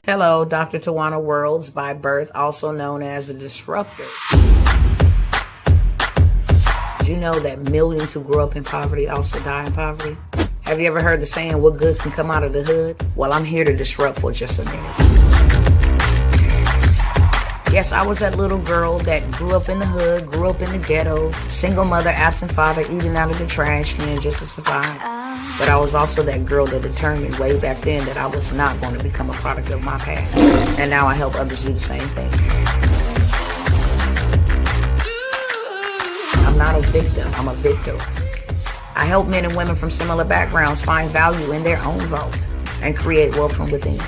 Hello, Dr. Tawanna Worlds by birth, also known as a disruptor. Did you know that millions who grew up in poverty also die in poverty? Have you ever heard the saying, what good can come out of the hood? Well, I'm here to disrupt for just a minute. Yes, I was that little girl that grew up in the hood, grew up in the ghetto, single mother, absent father, eating out of the trash can just to survive. But I was also that girl that determined way back then that I was not going to become a product of my past. And now I help others do the same thing. I'm not a victim, I'm a victor. I help men and women from similar backgrounds find value in their own vault and create wealth from within.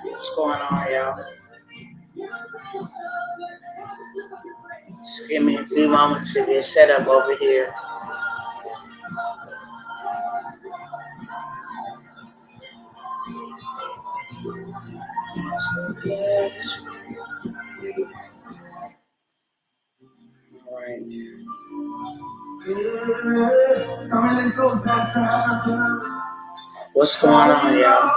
What's going on, y'all? Just give me a few moments to get set up over here. All right. What's going on, y'all?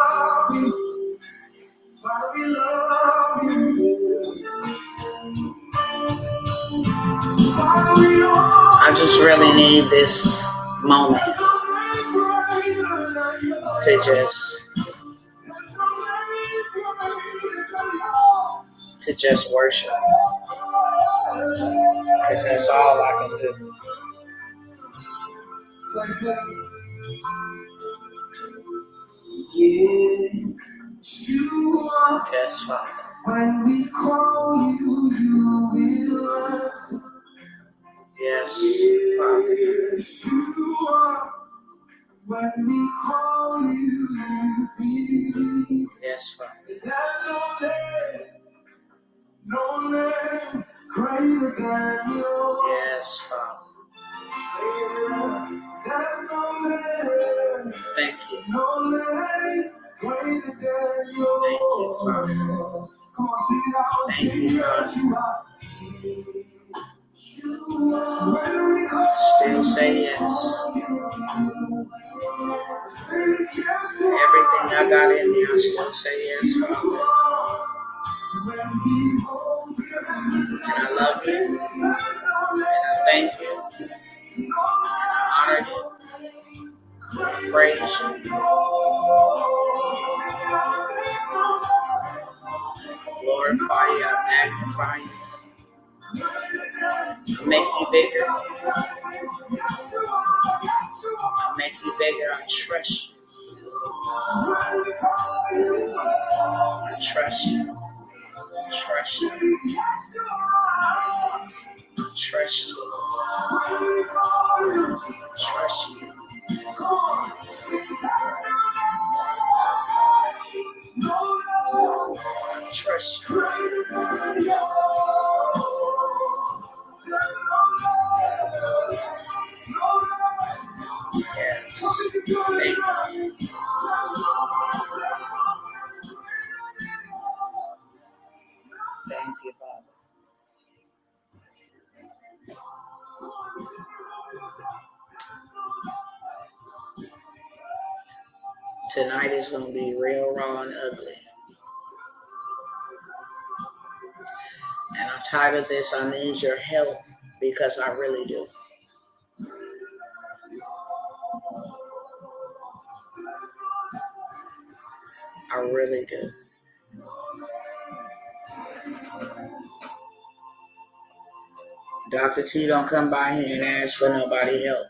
I just really need this moment to just worship, because that's all I can do. Yes, Father. When we call you, you will answer. Yes, Father. When we call you, you be. Yes, Father. No name greater than yours. Yes, Father. Thank you. No name greater than yours. Thank you, Father. Come on, sing it out. Thank you, Father. Still say yes. Everything I got in me, I still say yes, Father. And I love you. And I thank you. And I honor you. And I praise you. Glorify you. I magnify you. I make you bigger. I make you bigger. I trust you. I trust you. Trust you. Trust you. Trust you. Trust you. Yes. Thank you. Thank you, Father. Tonight is going to be real, raw, and ugly. And I titled this, I Need Your Help, because I really do. I really do. Dr. T don't come by here and ask for nobody help.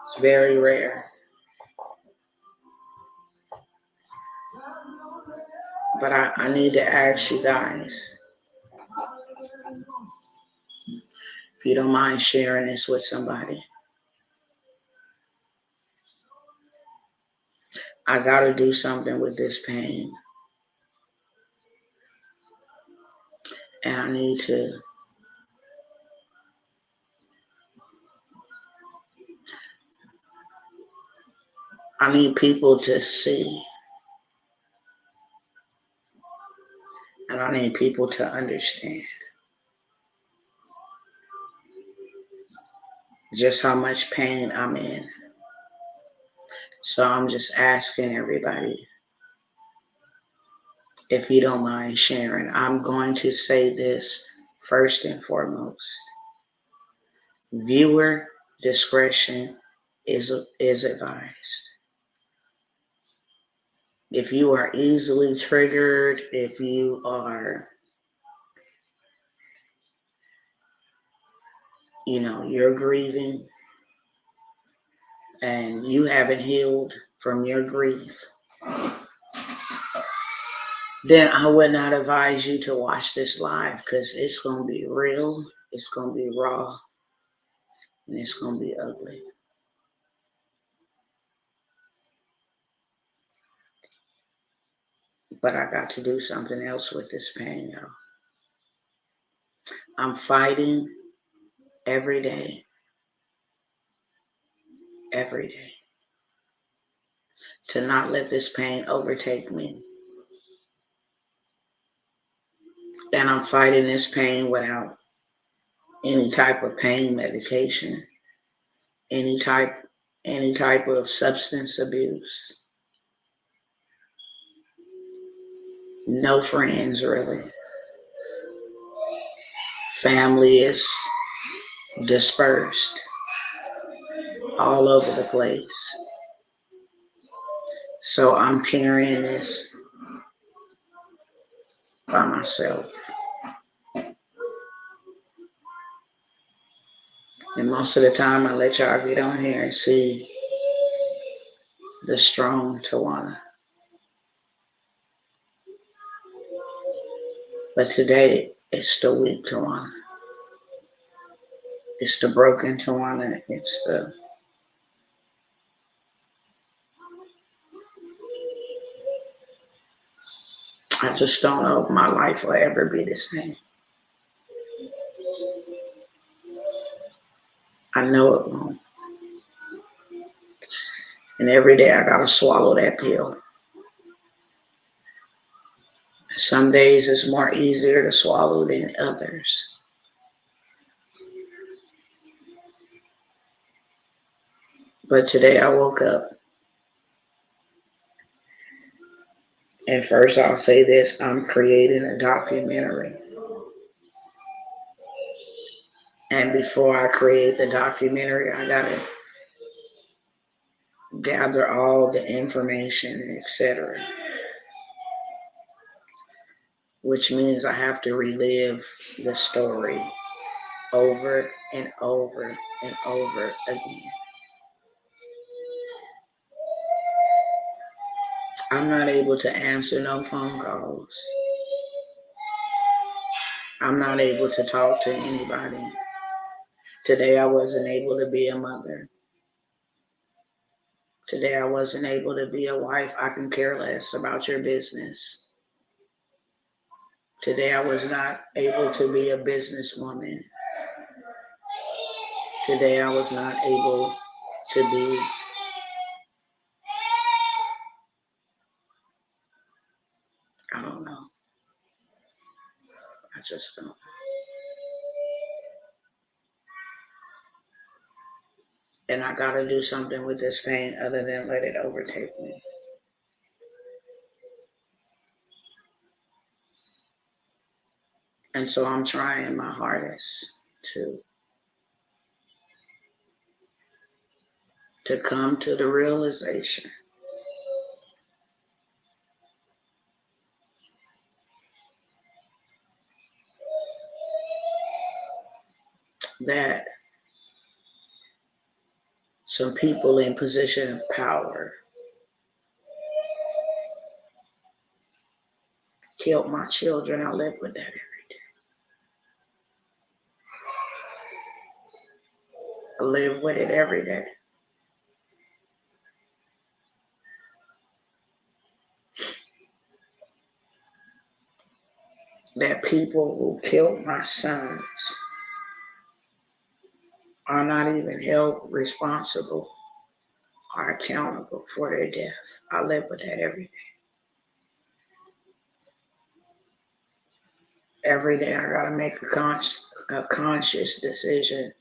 It's very rare. But I need to ask you guys, if you don't mind sharing this with somebody. I got to do something with this pain. And I need to I need people to see. And I need people to understand just how much pain I'm in. So I'm just asking everybody, if you don't mind sharing, I'm going to say this first and foremost. Viewer discretion is advised. If you are easily triggered, if you are, you're grieving and you haven't healed from your grief, then I would not advise you to watch this live, because it's going to be real, it's going to be raw, and it's going to be ugly. But I got to do something else with this pain, y'all. I'm fighting every day, to not let this pain overtake me. And I'm fighting this pain without any type of pain medication, any type of substance abuse. No friends, really. Family is dispersed all over the place. So I'm carrying this by myself. And most of the time I let y'all get on here and see the strong Tawanna. But today it's the weak Tawanna. It's the broken Tawanna. I just don't know if my life will ever be the same. I know it won't. And every day I gotta swallow that pill. Some days it's more easier to swallow than others. But today I woke up. And first I'll say this, I'm creating a documentary. And before I create the documentary, I gotta gather all the information, etc. Which means I have to relive the story over and over and over again. I'm not able to answer no phone calls. I'm not able to talk to anybody. Today I wasn't able to be a mother. Today I wasn't able to be a wife. I can care less about your business. Today I was not able to be a businesswoman. Today I was not able to be I don't know. I just don't know. And I gotta do something with this pain other than let it overtake me. And so I'm trying my hardest to come to the realization that some people in position of power killed my children. I live with that every day. I live with it every day. That people who killed my sons are not even held responsible are accountable for their death. I live with that every day. Every day I gotta make a conscious decision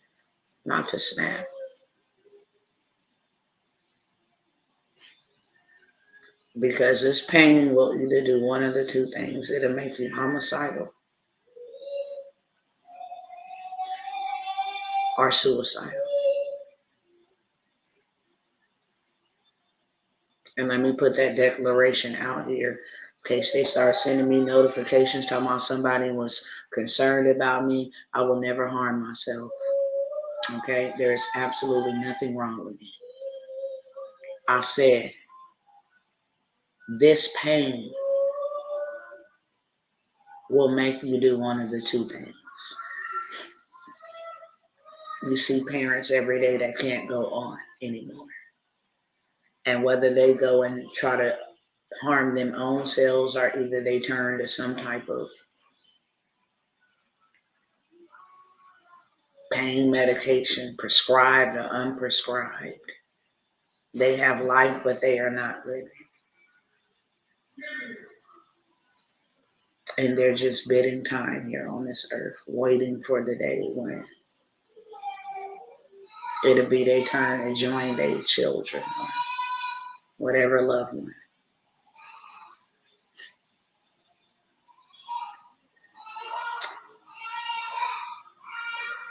not to snap. Because this pain will either do one of the two things. It'll make you homicidal or suicidal. And let me put that declaration out here in case they start sending me notifications talking about somebody was concerned about me. I will never harm myself. Okay? There's absolutely nothing wrong with me. I said, this pain will make you do one of the two things. You see parents every day that can't go on anymore. And whether they go and try to harm them own selves or either they turn to some type of pain medication, prescribed or unprescribed. They have life, but they are not living. And they're just bidding time here on this earth, waiting for the day when it'll be their turn to join their children or whatever loved one.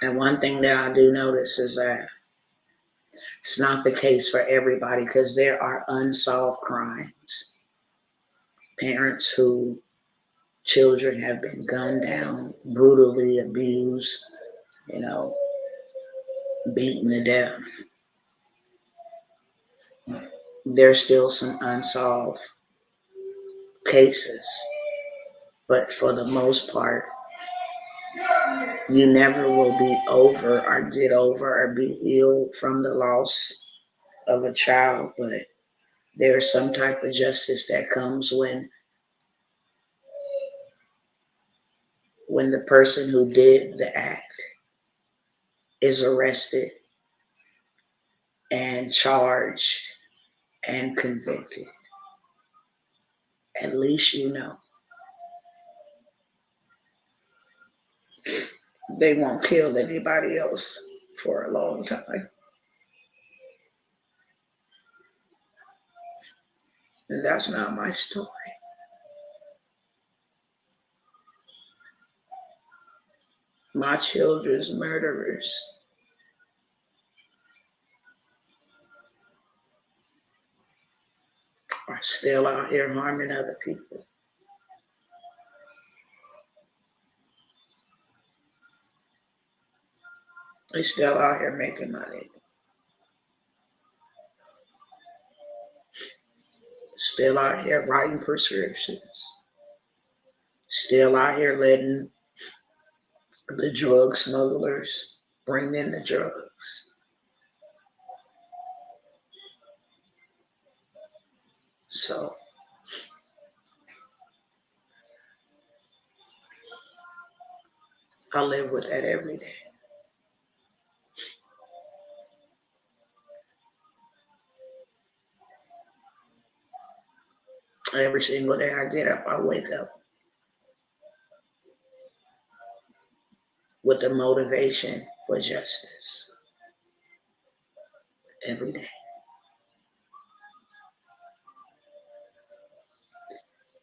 And one thing that I do notice is that it's not the case for everybody because there are unsolved crimes. Parents who children have been gunned down, brutally abused, beaten to death. There's still some unsolved cases, but for the most part, you never will be over or get over or be healed from the loss of a child, but there's some type of justice that comes when the person who did the act is arrested and charged and convicted. At least you know they won't kill anybody else for a long time. And that's not my story. My children's murderers are still out here harming other people. They're still out here making money. Still out here writing prescriptions. Still out here letting the drug smugglers bring in the drugs. So I live with that every day. Every single day I get up, I wake up with the motivation for justice. Every day.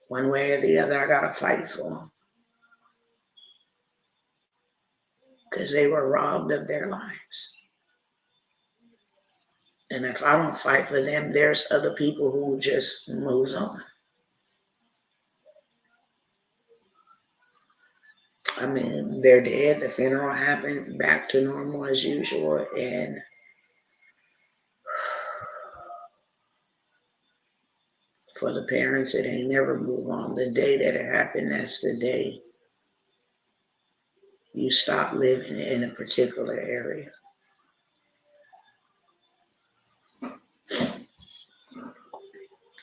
One way or the other, I gotta fight for them. Because they were robbed of their lives. And if I don't fight for them, there's other people who just moves on. I mean, they're dead. The funeral happened, back to normal as usual. And for the parents, it ain't never move on. The day that it happened, that's the day you stop living in a particular area.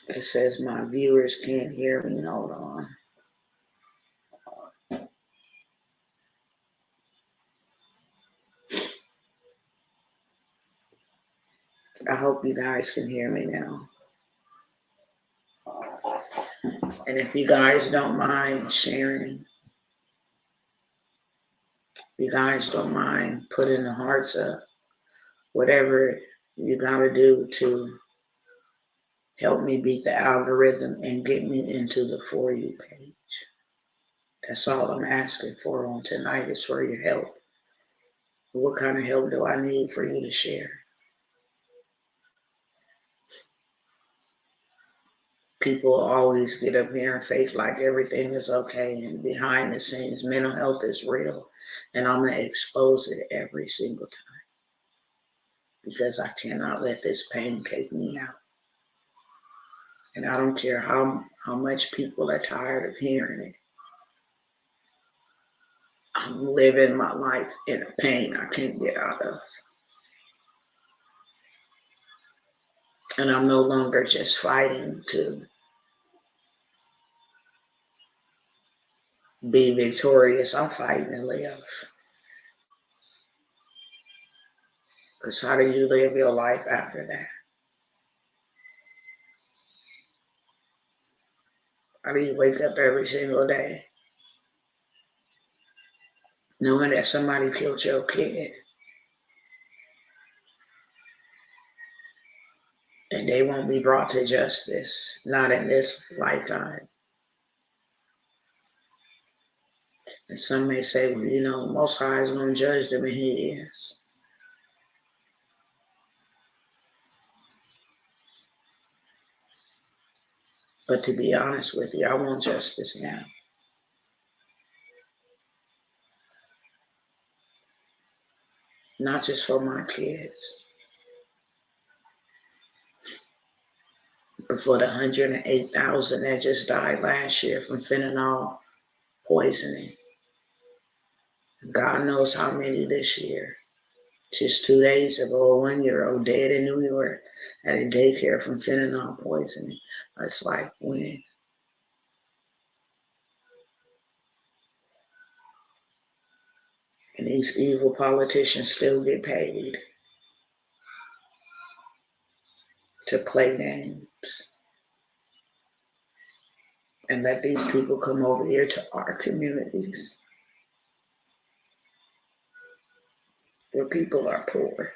It says my viewers can't hear me. Hold on. I hope you guys can hear me now. And if you guys don't mind sharing, if you guys don't mind putting the hearts up, whatever you gotta do to help me beat the algorithm and get me into the For You page. That's all I'm asking for on tonight is for your help. What kind of help do I need for you to share? People always get up here and fake like everything is okay, and behind the scenes, mental health is real, and I'm going to expose it every single time because I cannot let this pain take me out. And I don't care how much people are tired of hearing it. I'm living my life in a pain I can't get out of. And I'm no longer just fighting to be victorious. I'm fighting to live. Because how do you live your life after that? How do you wake up every single day knowing that somebody killed your kid and they won't be brought to justice, not in this lifetime? And some may say, well, you know, Most High is going to judge them, and He is. But to be honest with you, I want justice now. Not just for my kids, but for the 108,000 that just died last year from fentanyl poisoning. God knows how many this year. Just 2 days ago, a 1-year-old dead in New York at a daycare from fentanyl poisoning. It's like when? And these evil politicians still get paid to play games and let these people come over here to our communities where people are poor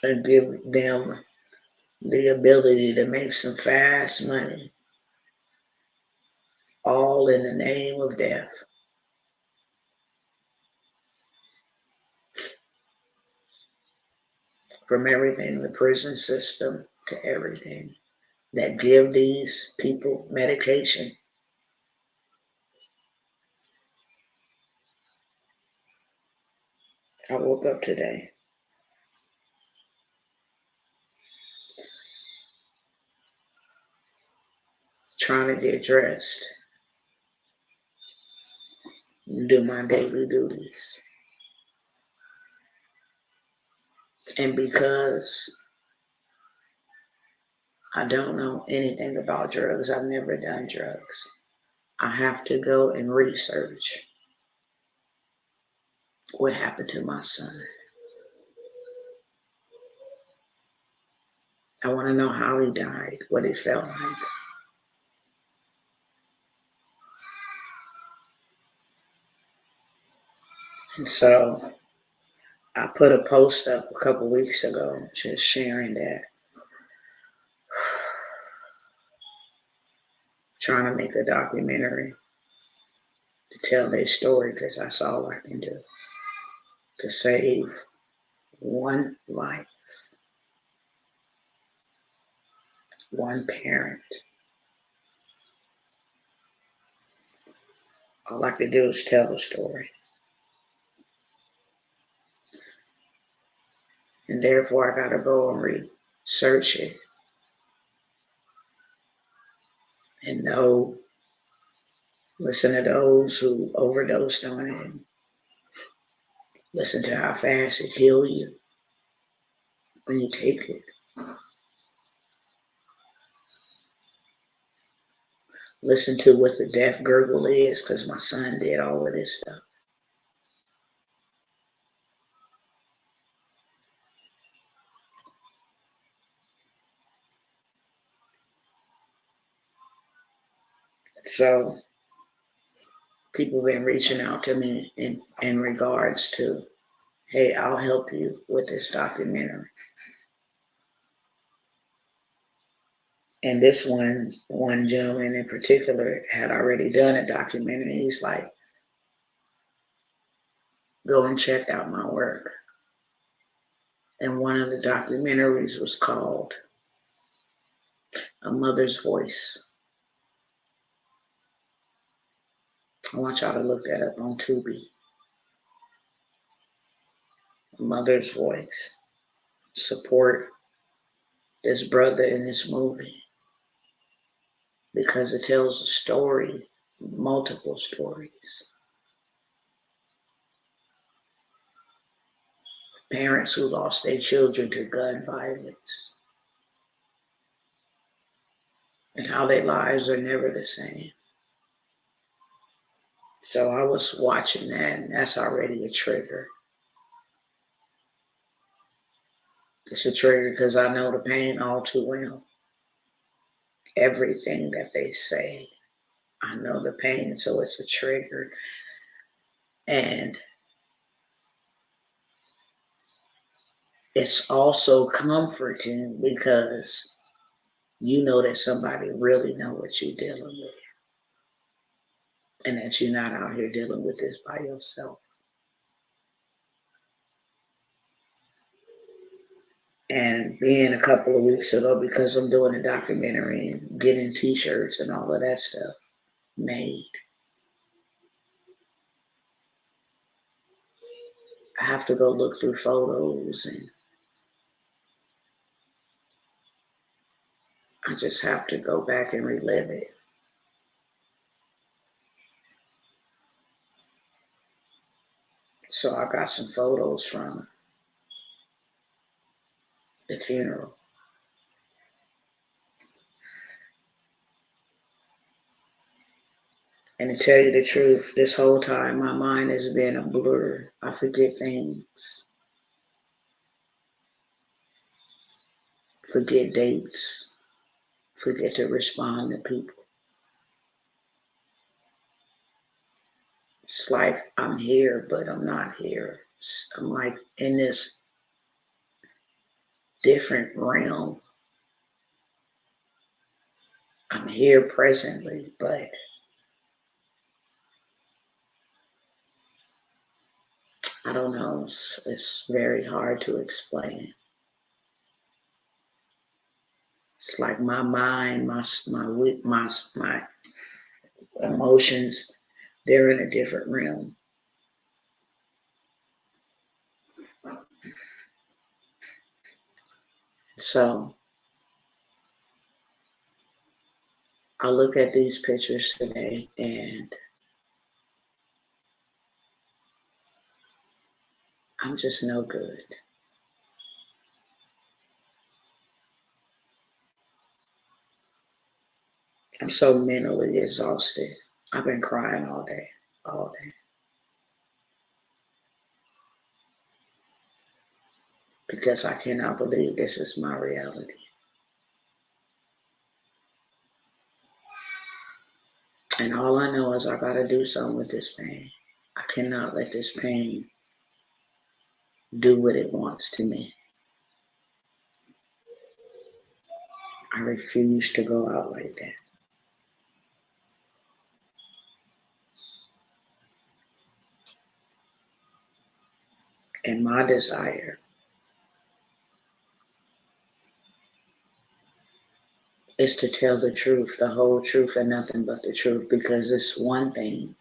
and give them the ability to make some fast money, all in the name of death. From everything, the prison system to everything that give these people medication. I woke up today trying to get dressed, do my daily duties. And because I don't know anything about drugs, I've never done drugs, I have to go and research what happened to my son. I want to know how he died, what it felt like. And so I put a post up a couple weeks ago just sharing that. Trying to make a documentary to tell their story because that's all I can do to save one life, one parent. All I can do is tell the story. And therefore, I got to go and research it and listen to those who overdosed on it, and listen to how fast it heals you when you take it. listen to what the death gurgle is, because my son did all of this stuff. So people have been reaching out to me in regards to, hey, I'll help you with this documentary. And this one gentleman in particular had already done a documentary. He's like, go and check out my work. And one of the documentaries was called A Mother's Voice. I want y'all to look that up on Tubi. A Mother's Voice. Support this brother in this movie, because it tells a story, multiple stories. Parents who lost their children to gun violence, and how their lives are never the same. So I was watching that, and that's already a trigger. It's a trigger because I know the pain all too well. Everything that they say, I know the pain, so it's a trigger. And it's also comforting because you know that somebody really know what you're dealing with, and that you're not out here dealing with this by yourself. And being a couple of weeks ago, because I'm doing a documentary and getting t-shirts and all of that stuff made, I have to go look through photos, and I just have to go back and relive it. So I got some photos from the funeral. And to tell you the truth, this whole time my mind has been a blur. I forget things, forget dates, forget to respond to people. It's like I'm here, but I'm not here. I'm like in this different realm. I'm here presently, but I don't know. It's very hard to explain. It's like my mind, my emotions, they're in a different realm. So I look at these pictures today, and I'm just no good. I'm so mentally exhausted. I've been crying all day. Because I cannot believe this is my reality. And all I know is I gotta do something with this pain. I cannot let this pain do what it wants to me. I refuse to go out like that. And my desire is to tell the truth, the whole truth, and nothing but the truth, because it's one thing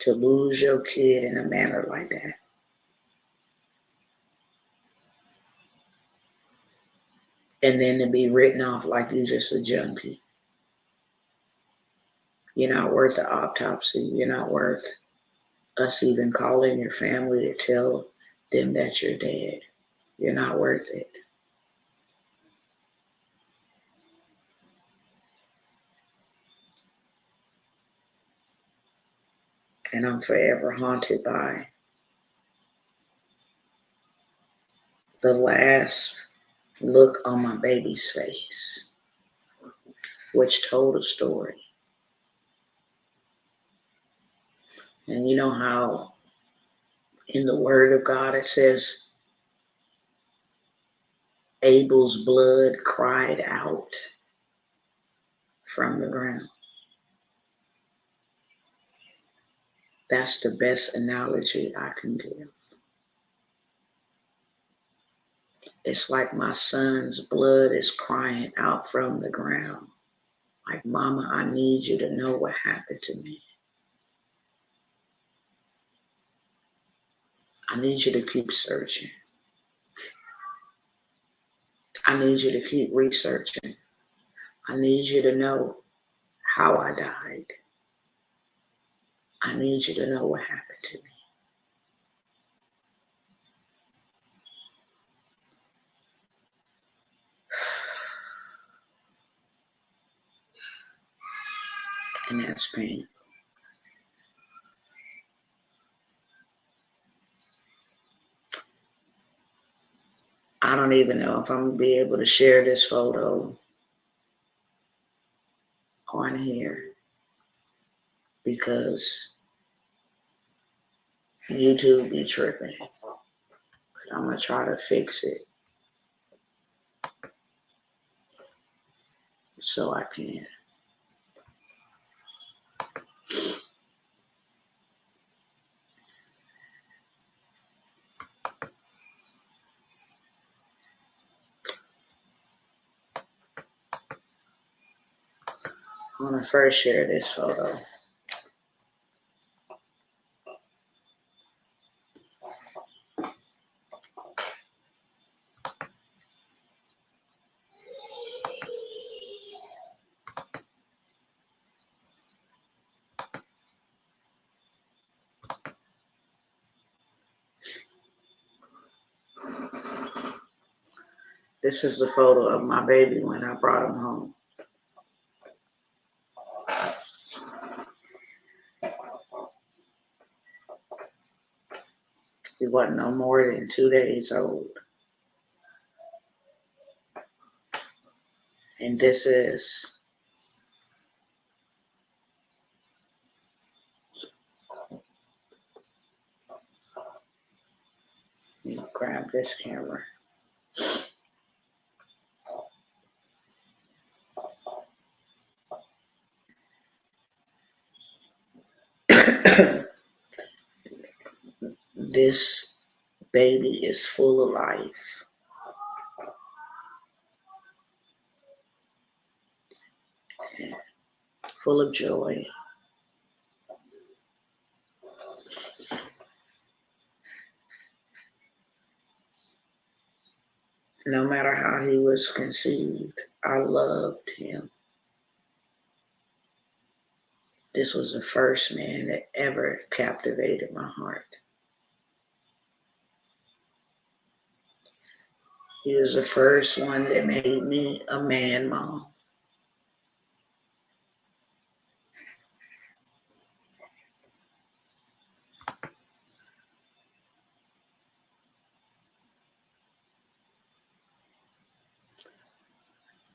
to lose your kid in a manner like that. And then to be written off like you just a junkie. You're not worth the autopsy. You're not worth us even calling your family to tell them that you're dead. You're not worth it. And I'm forever haunted by the last look on my baby's face, which told a story. And you know how in the Word of God it says Abel's blood cried out from the ground. That's the best analogy I can give. It's like my son's blood is crying out from the ground. Like, Mama, I need you to know what happened to me. I need you to keep searching. I need you to keep researching. I need you to know how I died. I need you to know what happened to me. And that's painful. I don't even know if I'm going to be able to share this photo on here because YouTube be tripping. But I'm going to try to fix it so I can. I want to first share this photo. This is the photo of my baby when I brought him home. He wasn't no more than 2 days old. And this is let me grab this camera. This baby is full of life. And full of joy. No matter how he was conceived, I loved him. This was the first man that ever captivated my heart. He was the first one that made me a man mom.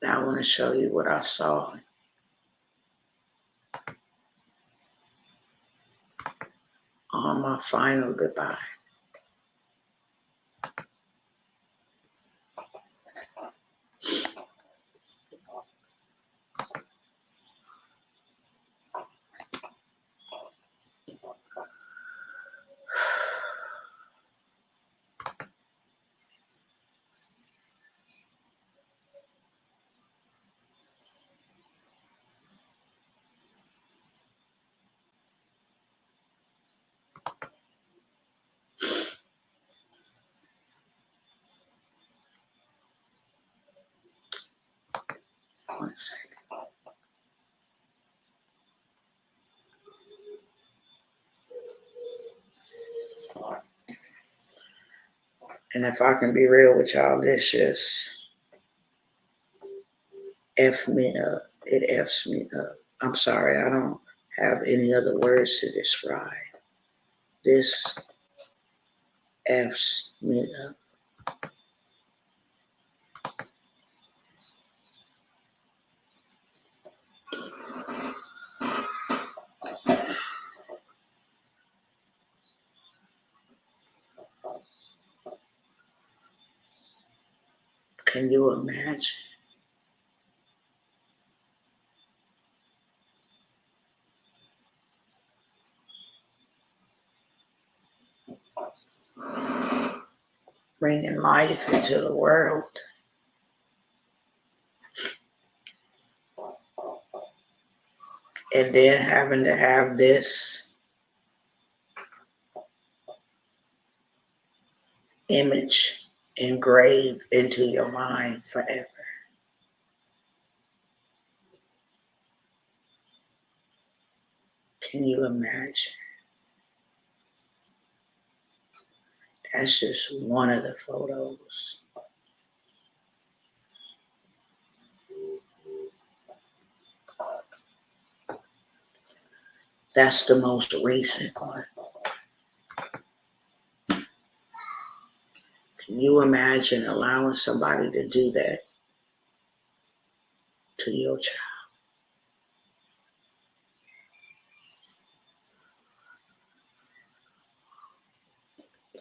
Now I want to show you what I saw on my final goodbye. One second. And if I can be real with y'all, this just F me up. It F's me up. I'm sorry, I don't have any other words to describe. This F's me up. Can you imagine? Bringing life into the world. And then having to have this image engraved into your mind forever. Can you imagine? That's just one of the photos. That's the most recent one. Can you imagine allowing somebody to do that to your child?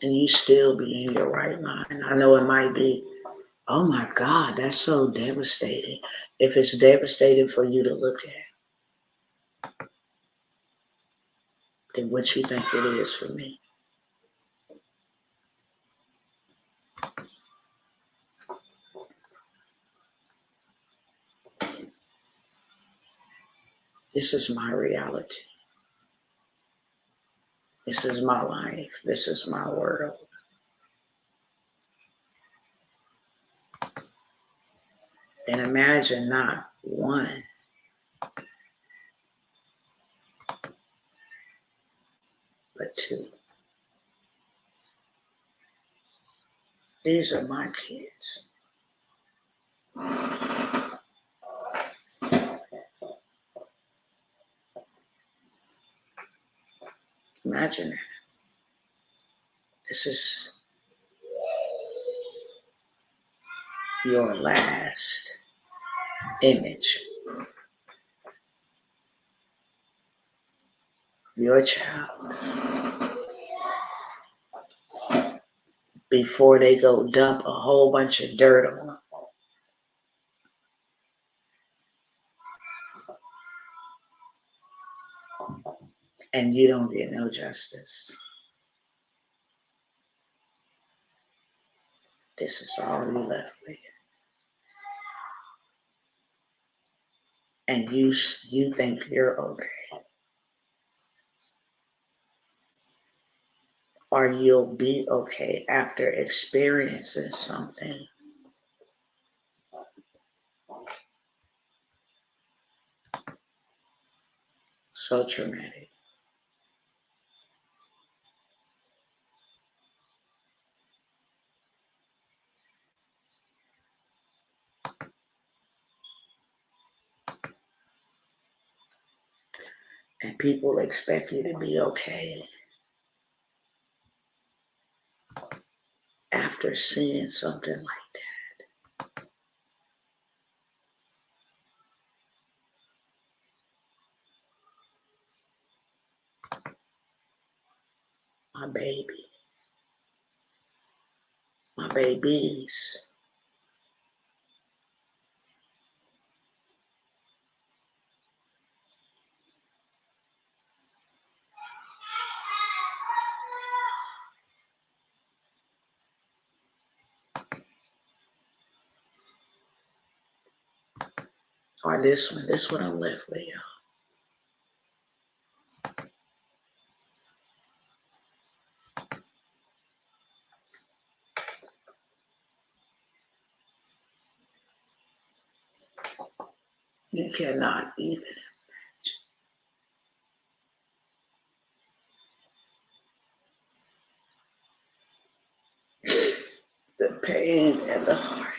And you still be in your right mind. I know it might be, oh my God, that's so devastating. If it's devastating for you to look at, then what you think it is for me? This is my reality. This is my life. This is my world. And imagine not one, but two. These are my kids. Imagine that. This is your last image of your child before they go dump a whole bunch of dirt on them. And you don't get no justice. This is all you left with. And you think you're okay. Or you'll be okay after experiencing something so traumatic. And people expect you to be okay after seeing something like that. My baby. My babies. Or this one I'm left with, y'all. You cannot even imagine the pain and the heartache.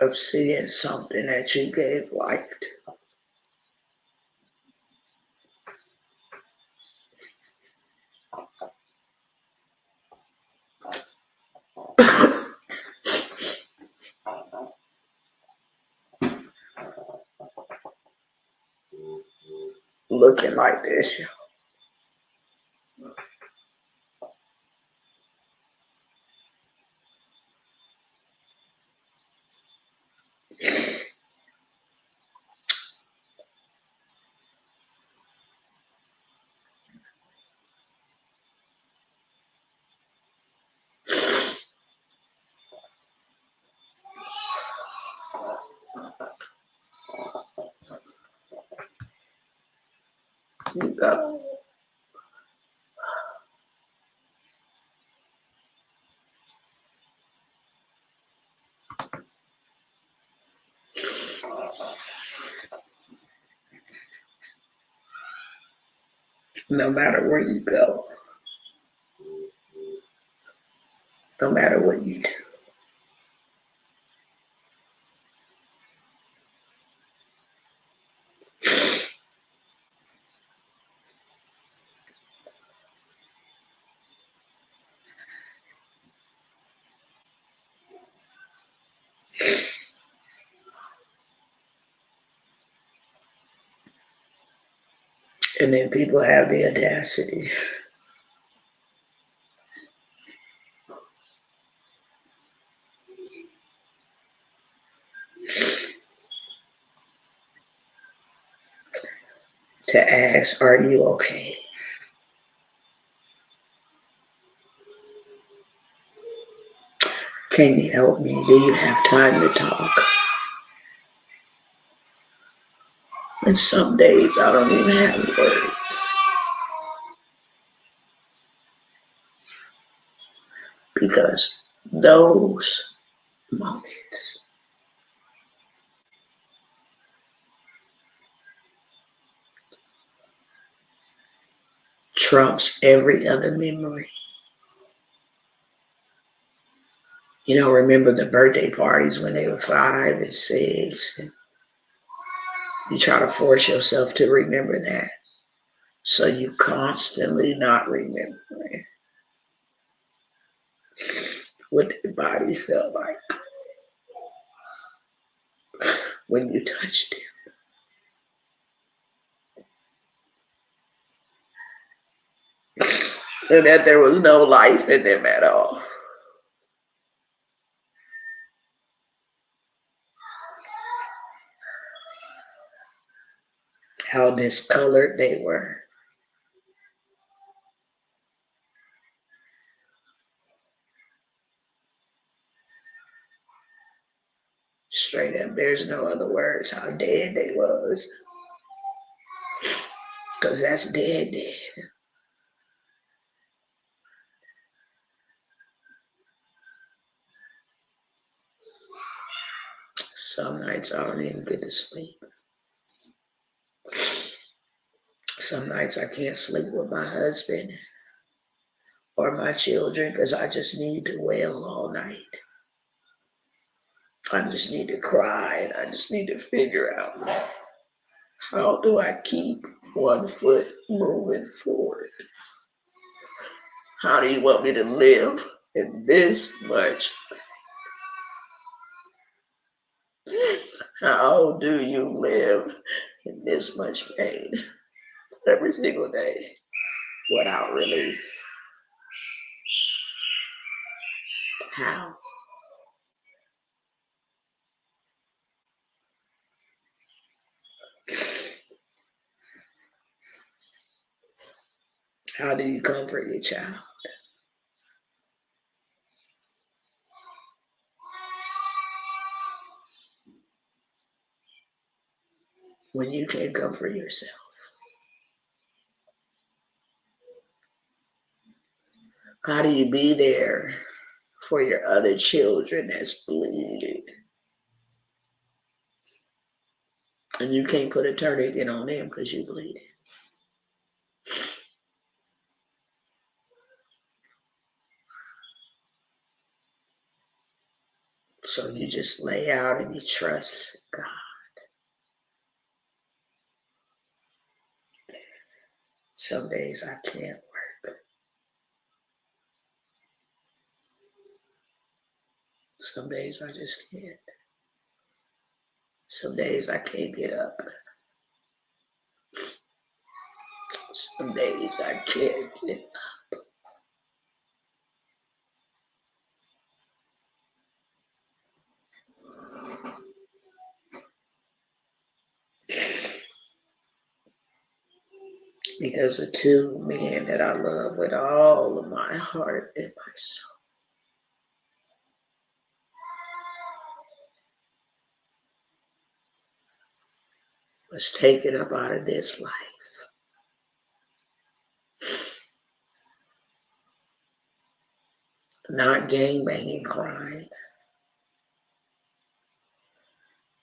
of seeing something that you gave life to. Looking like this, y'all. You go. No matter where you go, no matter what you do, and then people have the audacity to ask, are you okay? Can you help me? Do you have time to talk? And some days I don't even have words because those moments trumps every other memory. You know, remember the birthday parties when they were 5 and 6, and you try to force yourself to remember that. So you constantly not remembering what the body felt like when you touched it. And that there was no life in them at all. How discolored they were. Straight up, there's no other words how dead they was. Because that's dead. Some nights I don't even get to sleep. Some nights I can't sleep with my husband or my children because I just need to wail all night. I just need to cry and I just need to figure out, how do I keep one foot moving forward? How do you want me to live in this much? How do you live in this much pain every single day without relief? How? How do you comfort your child when you can't comfort yourself? How do you be there for your other children that's bleeding and you can't put a tourniquet on them because you bleeding? So you just lay out and you trust God. Some days I can't work. Some days I just can't. Some days I can't get up. Some days I can't get up. Because the two men that I love with all of my heart and my soul was taken up out of this life. Not gangbanging crime.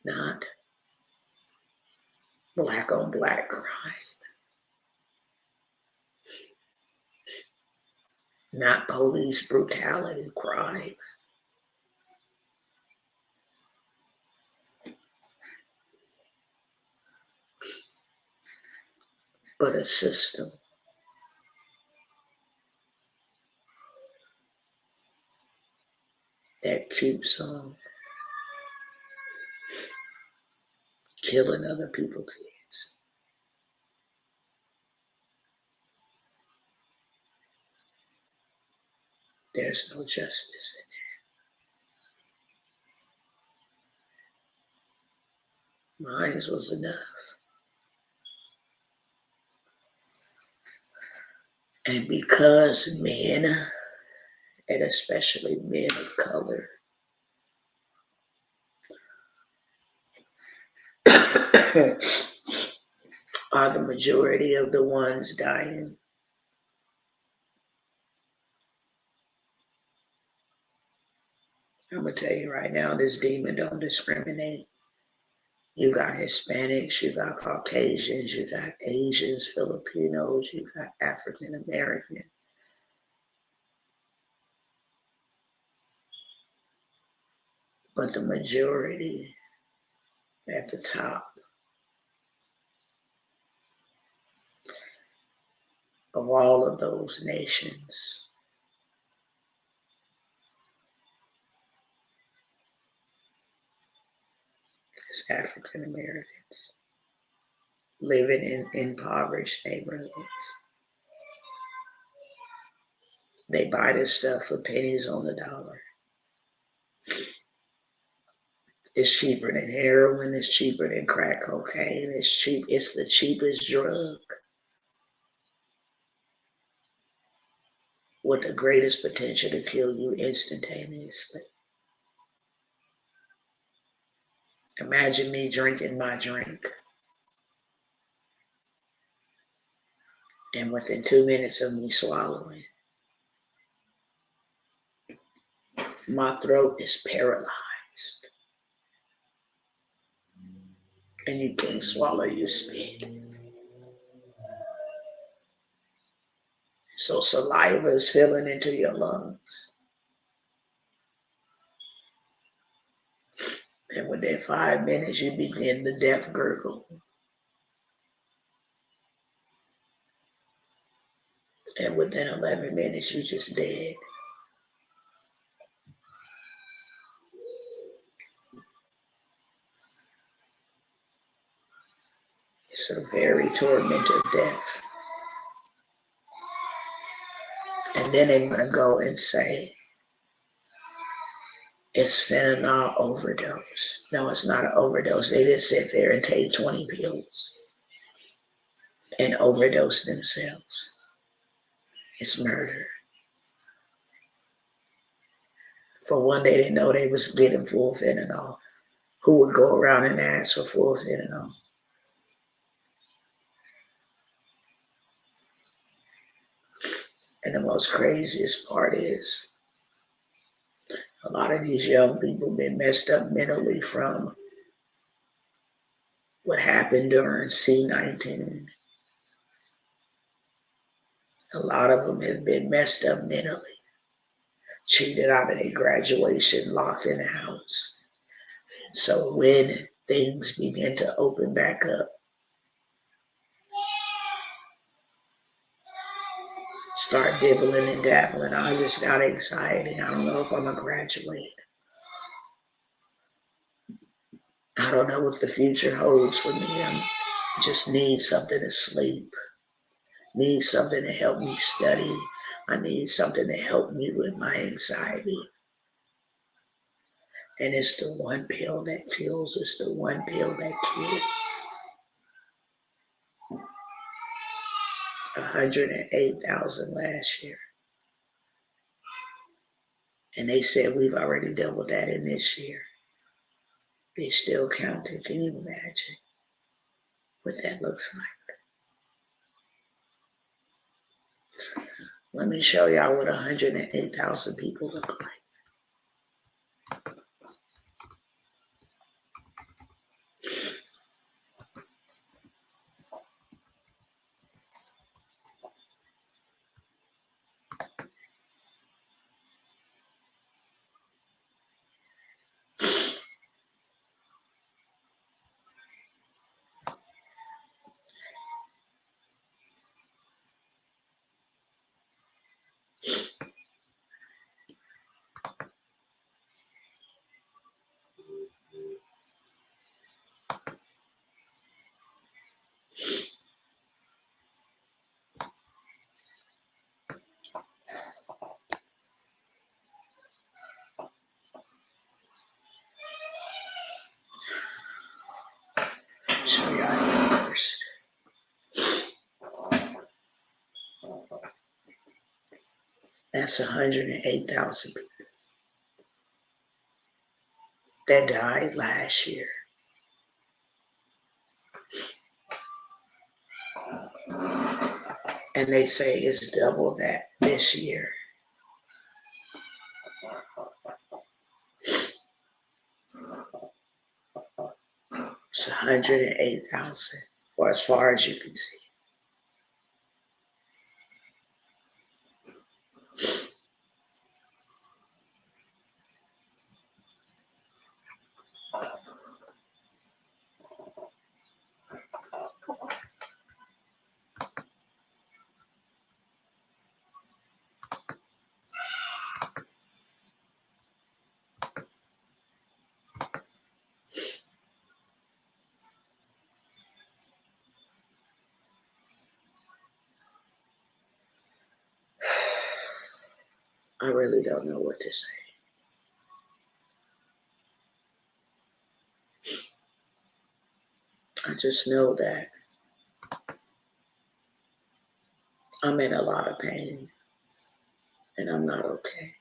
Not black on black crime. Not police brutality crime. But a system that keeps on killing other people's kids. There's no justice in it. Mine was enough. And because men, and especially men of color, are the majority of the ones dying, I'm going to tell you right now, this demon don't discriminate. You got Hispanics, you got Caucasians, you got Asians, Filipinos, you got African American. But the majority at the top of all of those nations is African Americans living in impoverished neighborhoods. They buy this stuff for pennies on the dollar. It's cheaper than heroin. It's cheaper than crack cocaine. It's cheap. It's the cheapest drug with the greatest potential to kill you instantaneously. Imagine me drinking my drink, and within 2 minutes of me swallowing, my throat is paralyzed. And you can't swallow your spit. So saliva is filling into your lungs. And within 5 minutes, you begin the death gurgle. And within 11 minutes, you're just dead. It's a very tormented death. And then they want to go and say, it's fentanyl overdose. No, it's not an overdose. They didn't sit there and take 20 pills and overdose themselves. It's murder. For one, they didn't know they was getting full fentanyl. Who would go around and ask for full fentanyl? And the most craziest part is a lot of these young people been messed up mentally from what happened during C-19. A lot of them have been messed up mentally cheated out of their graduation, locked in the house. So when things began to open back up, start dibbling and dabbling, I just got anxiety. I don't know if I'm going to graduate. I don't know what the future holds for me. I just need something to sleep. Need something to help me study. I need something to help me with my anxiety. And it's the one pill that kills. It's the one pill that kills. 108,000 last year. And they said we've already doubled that in this year. They still counting. Can you imagine what that looks like? Let me show y'all what 108,000 people look like. Show y'all first. That's 108,000 people that died last year. And they say it's double that this year. It's 108,000 for as far as you can see. I really don't know what to say. I just know that I'm in a lot of pain and I'm not okay.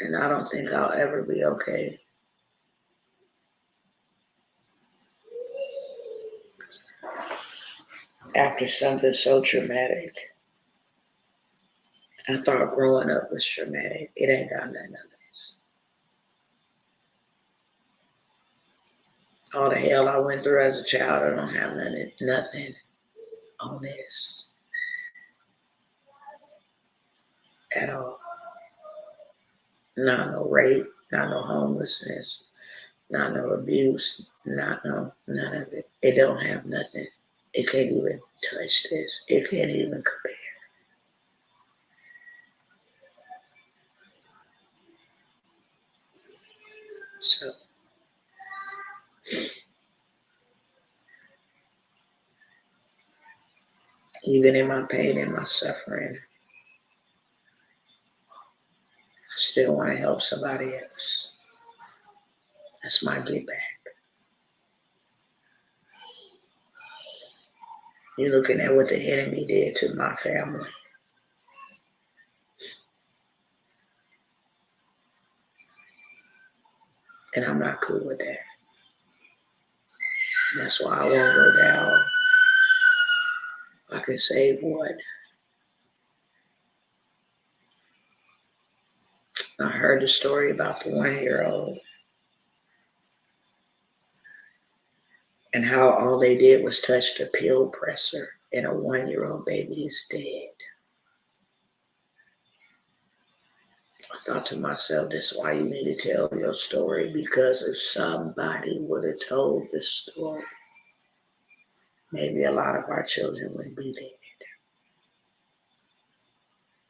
And I don't think I'll ever be okay. After something so traumatic. I thought growing up was traumatic. It ain't got none of this. All the hell I went through as a child, I don't have nothing on this at all. Not no rape, not no homelessness, not no abuse, none of it. It don't have nothing. It can't even touch this. It can't even compare. So, even in my pain and my suffering, I still want to help somebody else. That's my get back. You're looking at what the enemy did to my family. And I'm not cool with that. And that's why I won't go down. If I can save one. I heard the story about the 1-year-old and how all they did was touch the pill presser and a 1-year-old baby is dead. thought to myself, this is why you need to tell your story, because if somebody would have told this story, maybe a lot of our children wouldn't be dead.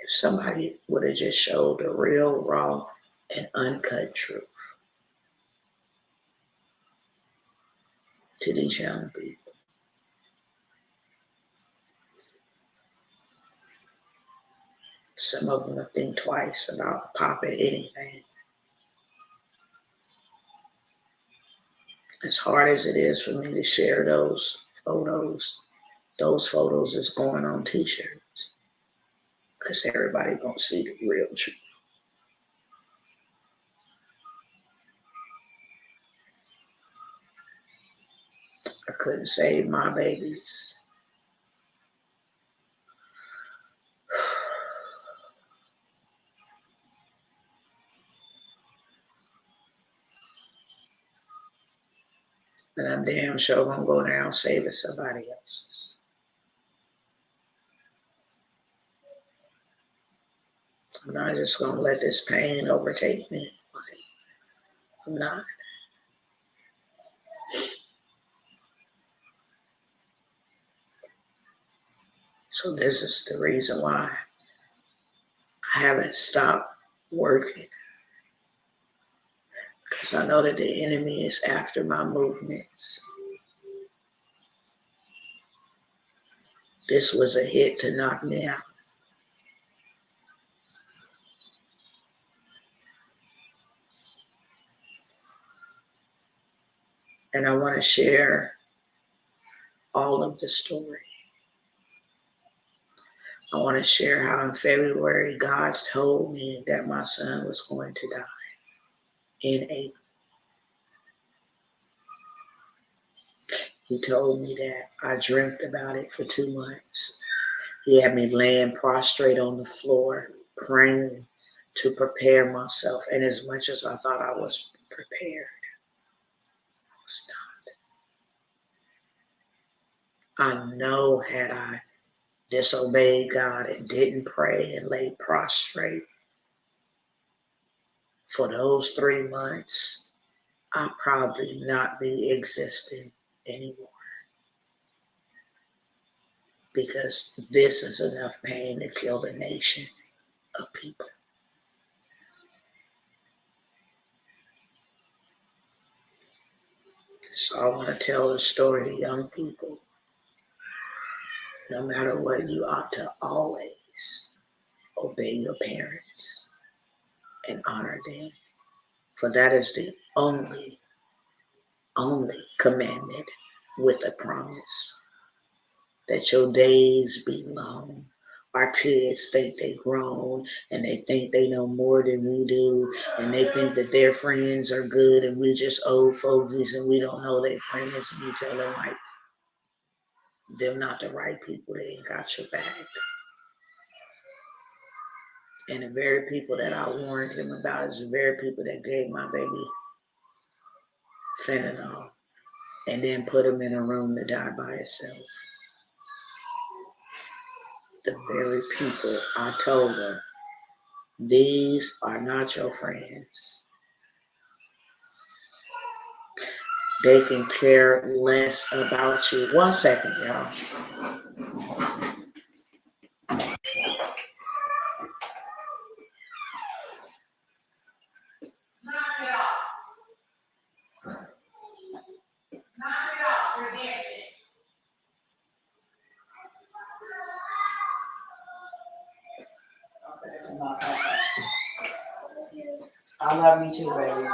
If somebody would have just showed the real, raw, and uncut truth to these young people. Some of them will think twice about popping anything. As hard as it is for me to share those photos is going on t-shirts. Because everybody gonna see the real truth. I couldn't save my babies. And I'm damn sure gonna go down saving somebody else's. I'm not just gonna let this pain overtake me. I'm not. So this is the reason why I haven't stopped working. Because I know that the enemy is after my movements. This was a hit to knock me out. And I want to share all of the story. I want to share how in February, God told me that my son was going to die in April. He told me that. I dreamt about it for 2 months. He had me laying prostrate on the floor, praying to prepare myself. And as much as I thought I was prepared, I was not. I know had I disobeyed God and didn't pray and lay prostrate for those 3 months, I'd probably not be existing anymore. Because this is enough pain to kill a nation of people. So I want to tell the story to young people. No matter what, you ought to always obey your parents and honor them. For that is the only commandment with a promise. That your days be long. Our kids think they grown and they think they know more than we do, and they think that their friends are good and we just old fogies and we don't know their friends, and you tell them like they're not the right people, they ain't got your back. And the very people that I warned him about is the very people that gave my baby fentanyl and then put him in a room to die by himself. The very people I told them, these are not your friends. They can care less about you. 1 second, y'all. I love you too, baby.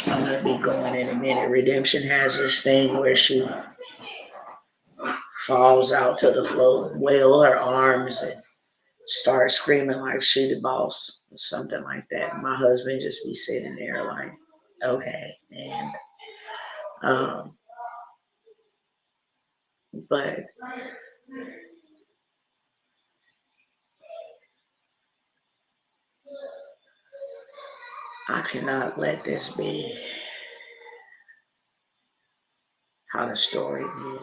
I'm going to be going in a minute. Redemption has this thing where she falls out to the floor, wail her arms, and start screaming like she the boss or something like that. My husband just be sitting there like, okay. And but I cannot let this be how the story ends.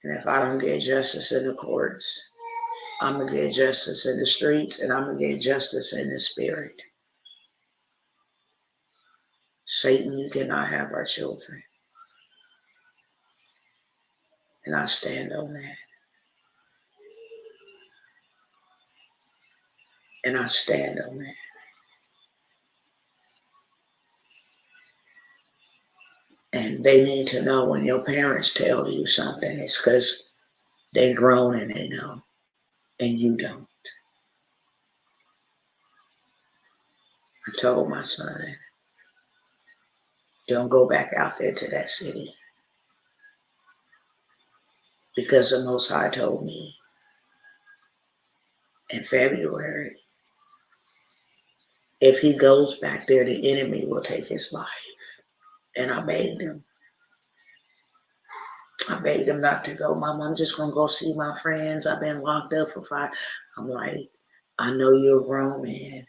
And if I don't get justice in the courts, I'm going to get justice in the streets, and I'm going to get justice in the spirit. Satan, you cannot have our children. And I stand on that. And I stand on that. And they need to know when your parents tell you something, it's because they're grown and they know, and you don't. I told my son, don't go back out there to that city. Because the Most High told me in February, if he goes back there, the enemy will take his life. And I begged him. I begged him not to go. Mom, I'm just going to go see my friends. I've been locked up for 5. I'm like, I know you're a grown man.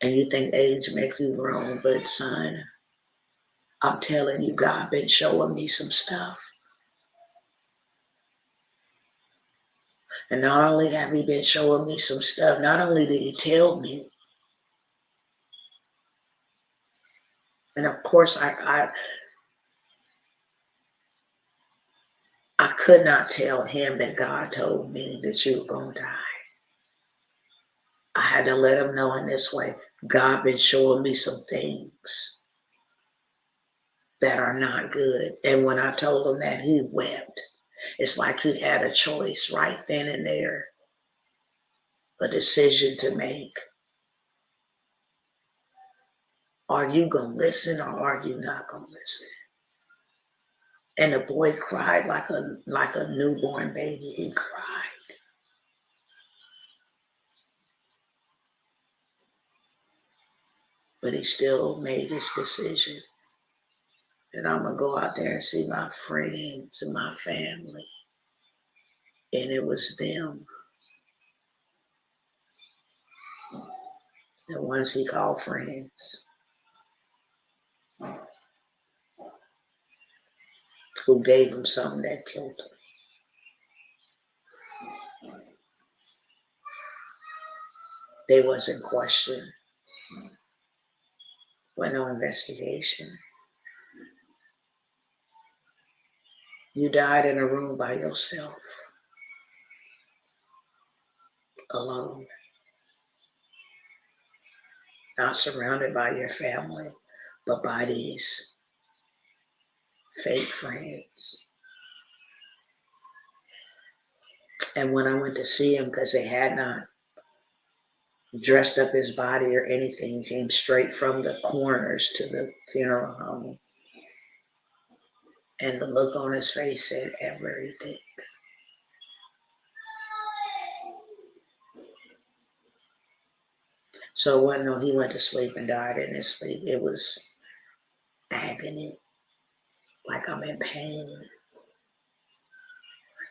And you think age makes you grown. But son, I'm telling you, God been showing me some stuff. And not only have he been showing me some stuff, not only did he tell me, and of course I could not tell him that God told me that you were going to die. I had to let him know in this way, God been showing me some things that are not good. And when I told him that, he wept. It's like he had a choice right then and there, a decision to make. Are you going to listen or are you not going to listen? And the boy cried like a newborn baby. He cried. But he still made his decision that I'm going to go out there and see my friends and my family. And it was them. The ones he called friends. Who gave him something that killed him. They wasn't questioned. Went no investigation. You died in a room by yourself. Alone. Not surrounded by your family, but by these fake friends. And when I went to see him, because they had not dressed up his body or anything, came straight from the coroners to the funeral home. And the look on his face said everything. So when he went to sleep and died in his sleep, it was agony. Like I'm in pain.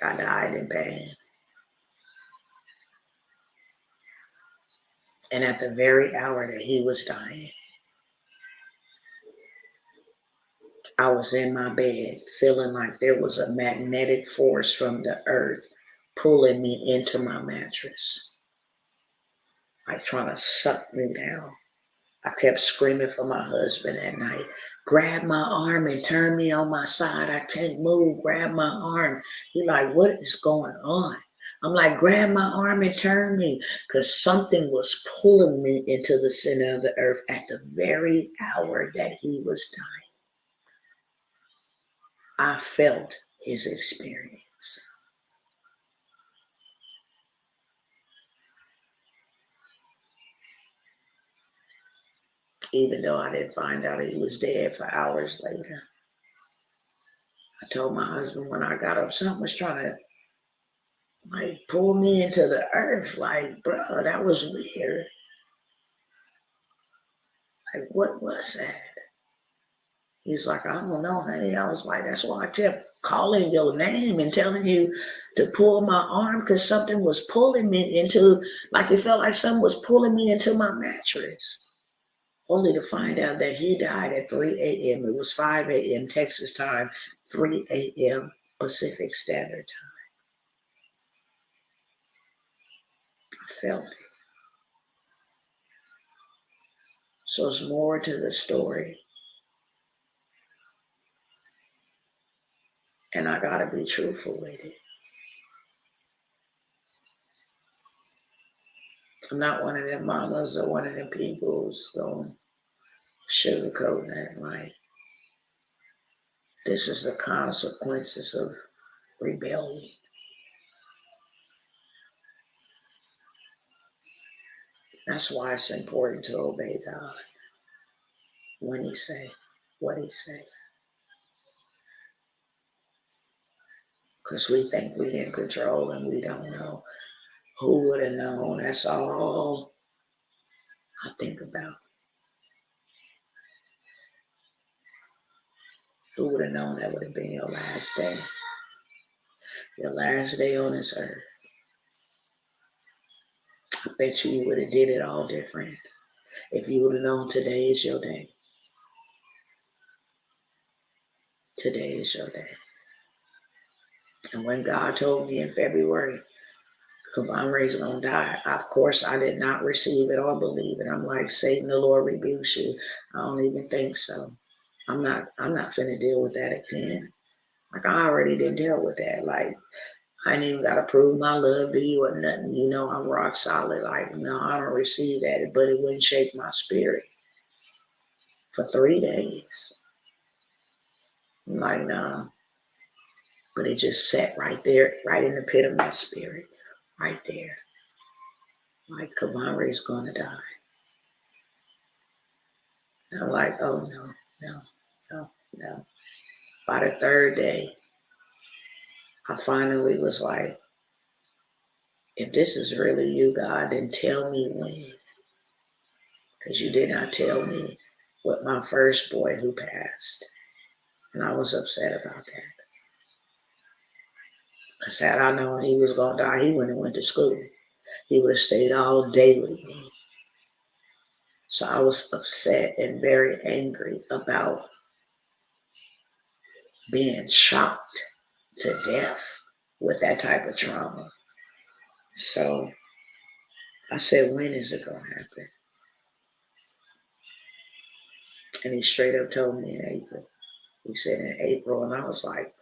Like I died in pain. And at the very hour that he was dying, I was in my bed feeling like there was a magnetic force from the earth pulling me into my mattress. Like trying to suck me down. I kept screaming for my husband at night. Grab my arm and turn me on my side. I can't move. Grab my arm. He like, what is going on? I'm like, grab my arm and turn me. Because something was pulling me into the center of the earth at the very hour that he was dying. I felt his experience. Even though I didn't find out he was dead for hours later. I told my husband when I got up, something was trying to like pull me into the earth. Like, bro, that was weird. Like, what was that? He's like, I don't know, honey. I was like, that's why I kept calling your name and telling you to pull my arm because something was pulling me into, like it felt like something was pulling me into my mattress. Only to find out that he died at 3 a.m. It was 5 a.m. Texas time, 3 a.m. Pacific Standard Time. I felt it. So there's more to the story. And I gotta be truthful with it. I'm not one of them mamas or one of them people who's going to sugarcoat that. Like, this is the consequences of rebellion. That's why it's important to obey God when He say what He say. Because we think we in control and we don't know. Who would have known? That's all I think about. Who would have known that would have been your last day? Your last day on this earth. I bet you would have did it all different if you would have known today is your day. Today is your day. And when God told me in February, Kavanre's going to die, of course I did not receive it or believe it. I'm like, Satan, the Lord rebukes you. I don't even think so. I'm not finna deal with that again. Like, I already didn't deal with that. Like, I ain't even got to prove my love to you or nothing. You know, I'm rock solid. Like, no, I don't receive that. But it wouldn't shake my spirit for 3 days. I'm like, nah. But it just sat right there, right in the pit of my spirit. Right there. Like, Kavanre's going to die. And I'm like, oh, no. By the 3rd day, I finally was like, if this is really you, God, then tell me when. Because you did not tell me with my first boy who passed. And I was upset about that. Because had I known he was going to die, he wouldn't have went to school. He would have stayed all day with me. So I was upset and very angry about being shocked to death with that type of trauma. So I said, when is it going to happen? And he straight up told me in April. He said in April, and I was like,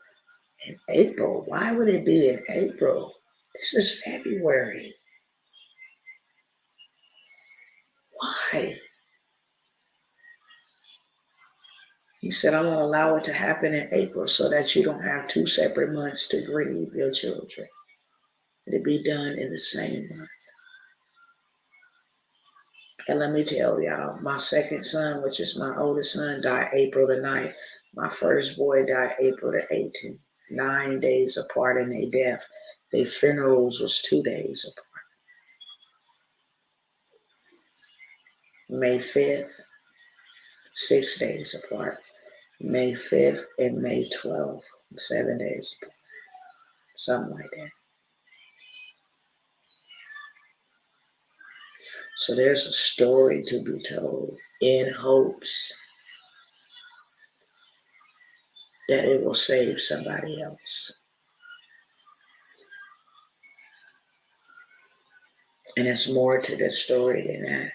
in April? Why would it be in April? This is February. Why? He said, I'm going to allow it to happen in April so that you don't have 2 separate months to grieve your children. It'll be done in the same month. And let me tell y'all, my second son, which is my oldest son, died April the 9th. My first boy died April the 18th. 9 days apart in their death. Their funerals was 2 days apart. May 5th, 6 days apart. May 5th and May 12th, 7 days apart. Something like that. So there's a story to be told in hopes that it will save somebody else. And it's more to this story than that.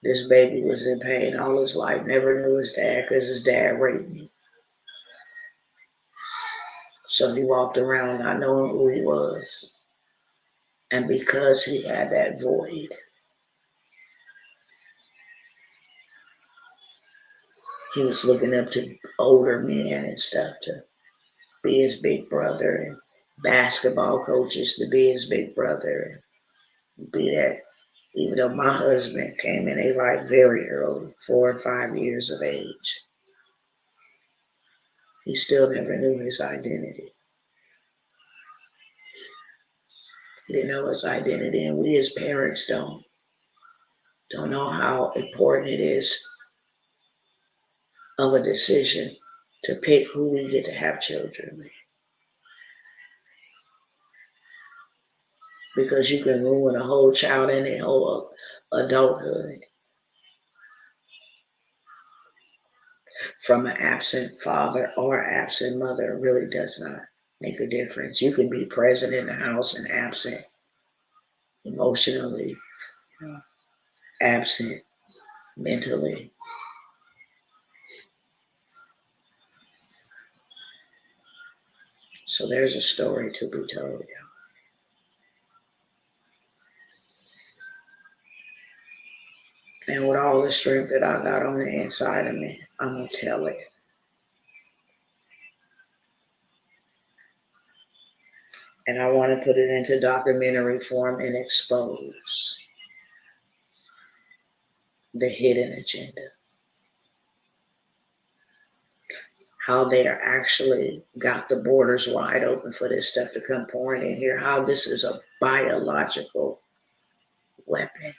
This baby was in pain all his life, never knew his dad because his dad raped me. So he walked around not knowing who he was. And because he had that void, he was looking up to older men and stuff to be his big brother, and basketball coaches to be his big brother, and be that. Even though my husband came in their life very early, 4 and 5 years of age, he still never knew his identity. He didn't know his identity, and we as parents don't know how important it is of a decision to pick who we get to have children with. Because you can ruin a whole child and their whole adulthood from an absent father or absent mother. It really does not. make a difference. You can be present in the house and absent emotionally, absent mentally. So there's a story to be told. And with all the strength that I got on the inside of me, I'm going to tell it. And I want to put it into documentary form and expose the hidden agenda. How they are actually got the borders wide open for this stuff to come pouring in here. How this is a biological weapon.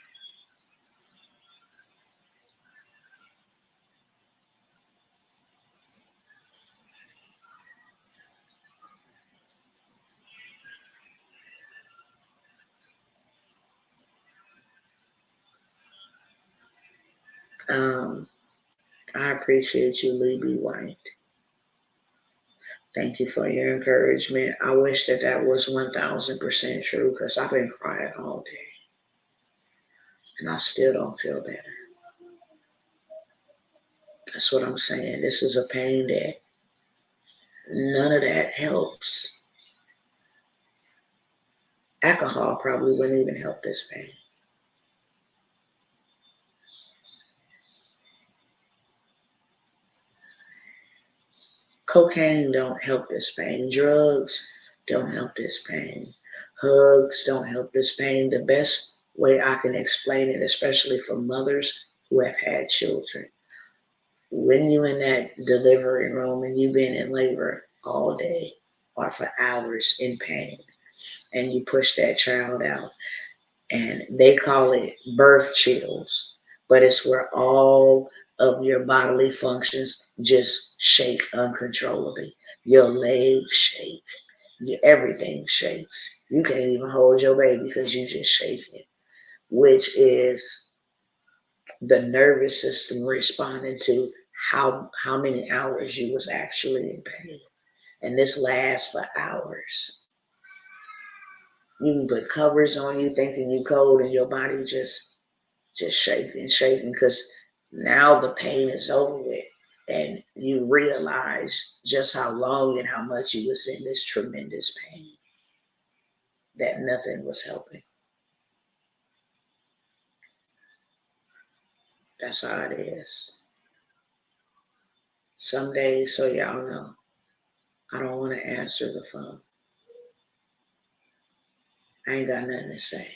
I appreciate you, Lee B. White. Thank you for your encouragement. I wish that was 1,000% true, because I've been crying all day. And I still don't feel better. That's what I'm saying. This is a pain that none of that helps. Alcohol probably wouldn't even help this pain. Cocaine don't help this pain. Drugs don't help this pain. Hugs don't help this pain. The best way I can explain it, especially for mothers who have had children, when you're in that delivery room and you've been in labor all day or for hours in pain, and you push that child out, and they call it birth chills, but it's where all of your bodily functions just shake uncontrollably. Your legs shake, everything shakes. You can't even hold your baby because you just shaking, which is the nervous system responding to how many hours you was actually in pain. And this lasts for hours. You can put covers on you thinking you cold, and your body just shaking, because now the pain is over with, and you realize just how long and how much you was in this tremendous pain that nothing was helping. That's how it is. Some days, so y'all know, I don't want to answer the phone. I ain't got nothing to say.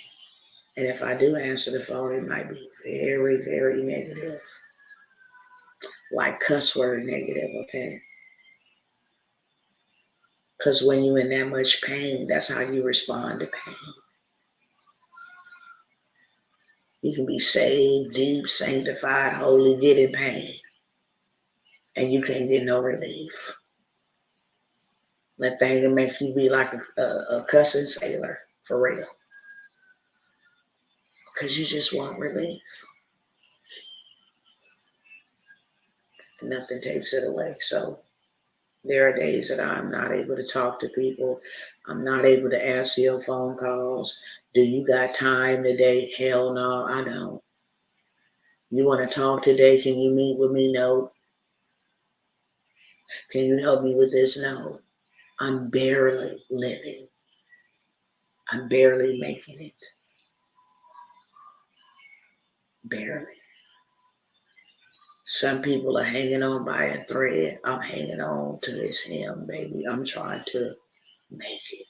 And if I do answer the phone, it might be very, very negative. Like cuss word negative, okay? Because when you're in that much pain, that's how you respond to pain. You can be saved, deep, sanctified, holy, get in pain, and you can't get no relief. That thing will make you be like a cussing sailor, for real. Because you just want relief. And nothing takes it away. So there are days that I'm not able to talk to people. I'm not able to answer your phone calls. Do you got time today? Hell no, I don't. You want to talk today? Can you meet with me? No. Can you help me with this? No. I'm barely living. I'm barely making it. Barely. Some people are hanging on by a thread. I'm hanging on to this hem, baby. I'm trying to make it.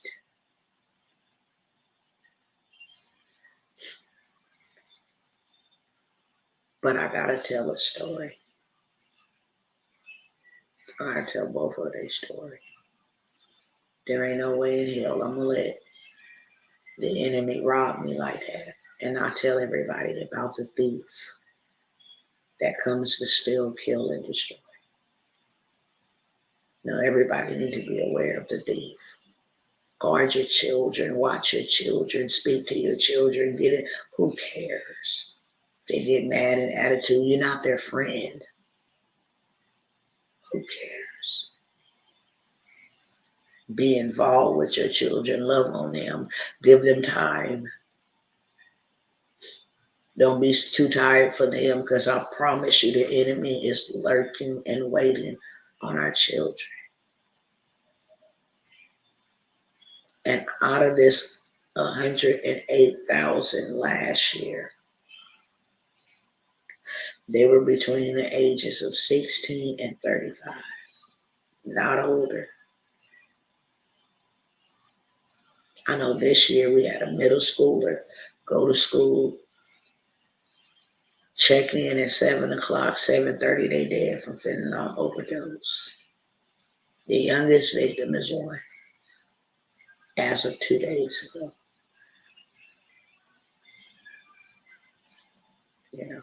But I gotta tell a story. I gotta tell both of their story. There ain't no way in hell I'm gonna let the enemy rob me like that. And I tell everybody about the thief that comes to steal, kill, and destroy. Now everybody need to be aware of the thief. Guard your children, watch your children, speak to your children, get it. Who cares? They get mad and attitude, you're not their friend. Who cares? Be involved with your children. Love on them. Give them time. Don't be too tired for them, because I promise you the enemy is lurking and waiting on our children. And out of this 108,000 last year, they were between the ages of 16 and 35, not older. I know this year we had a middle schooler go to school, check in at 7 o'clock, 7:30, they dead from fentanyl overdose. The youngest victim is one, as of 2 days ago. You know,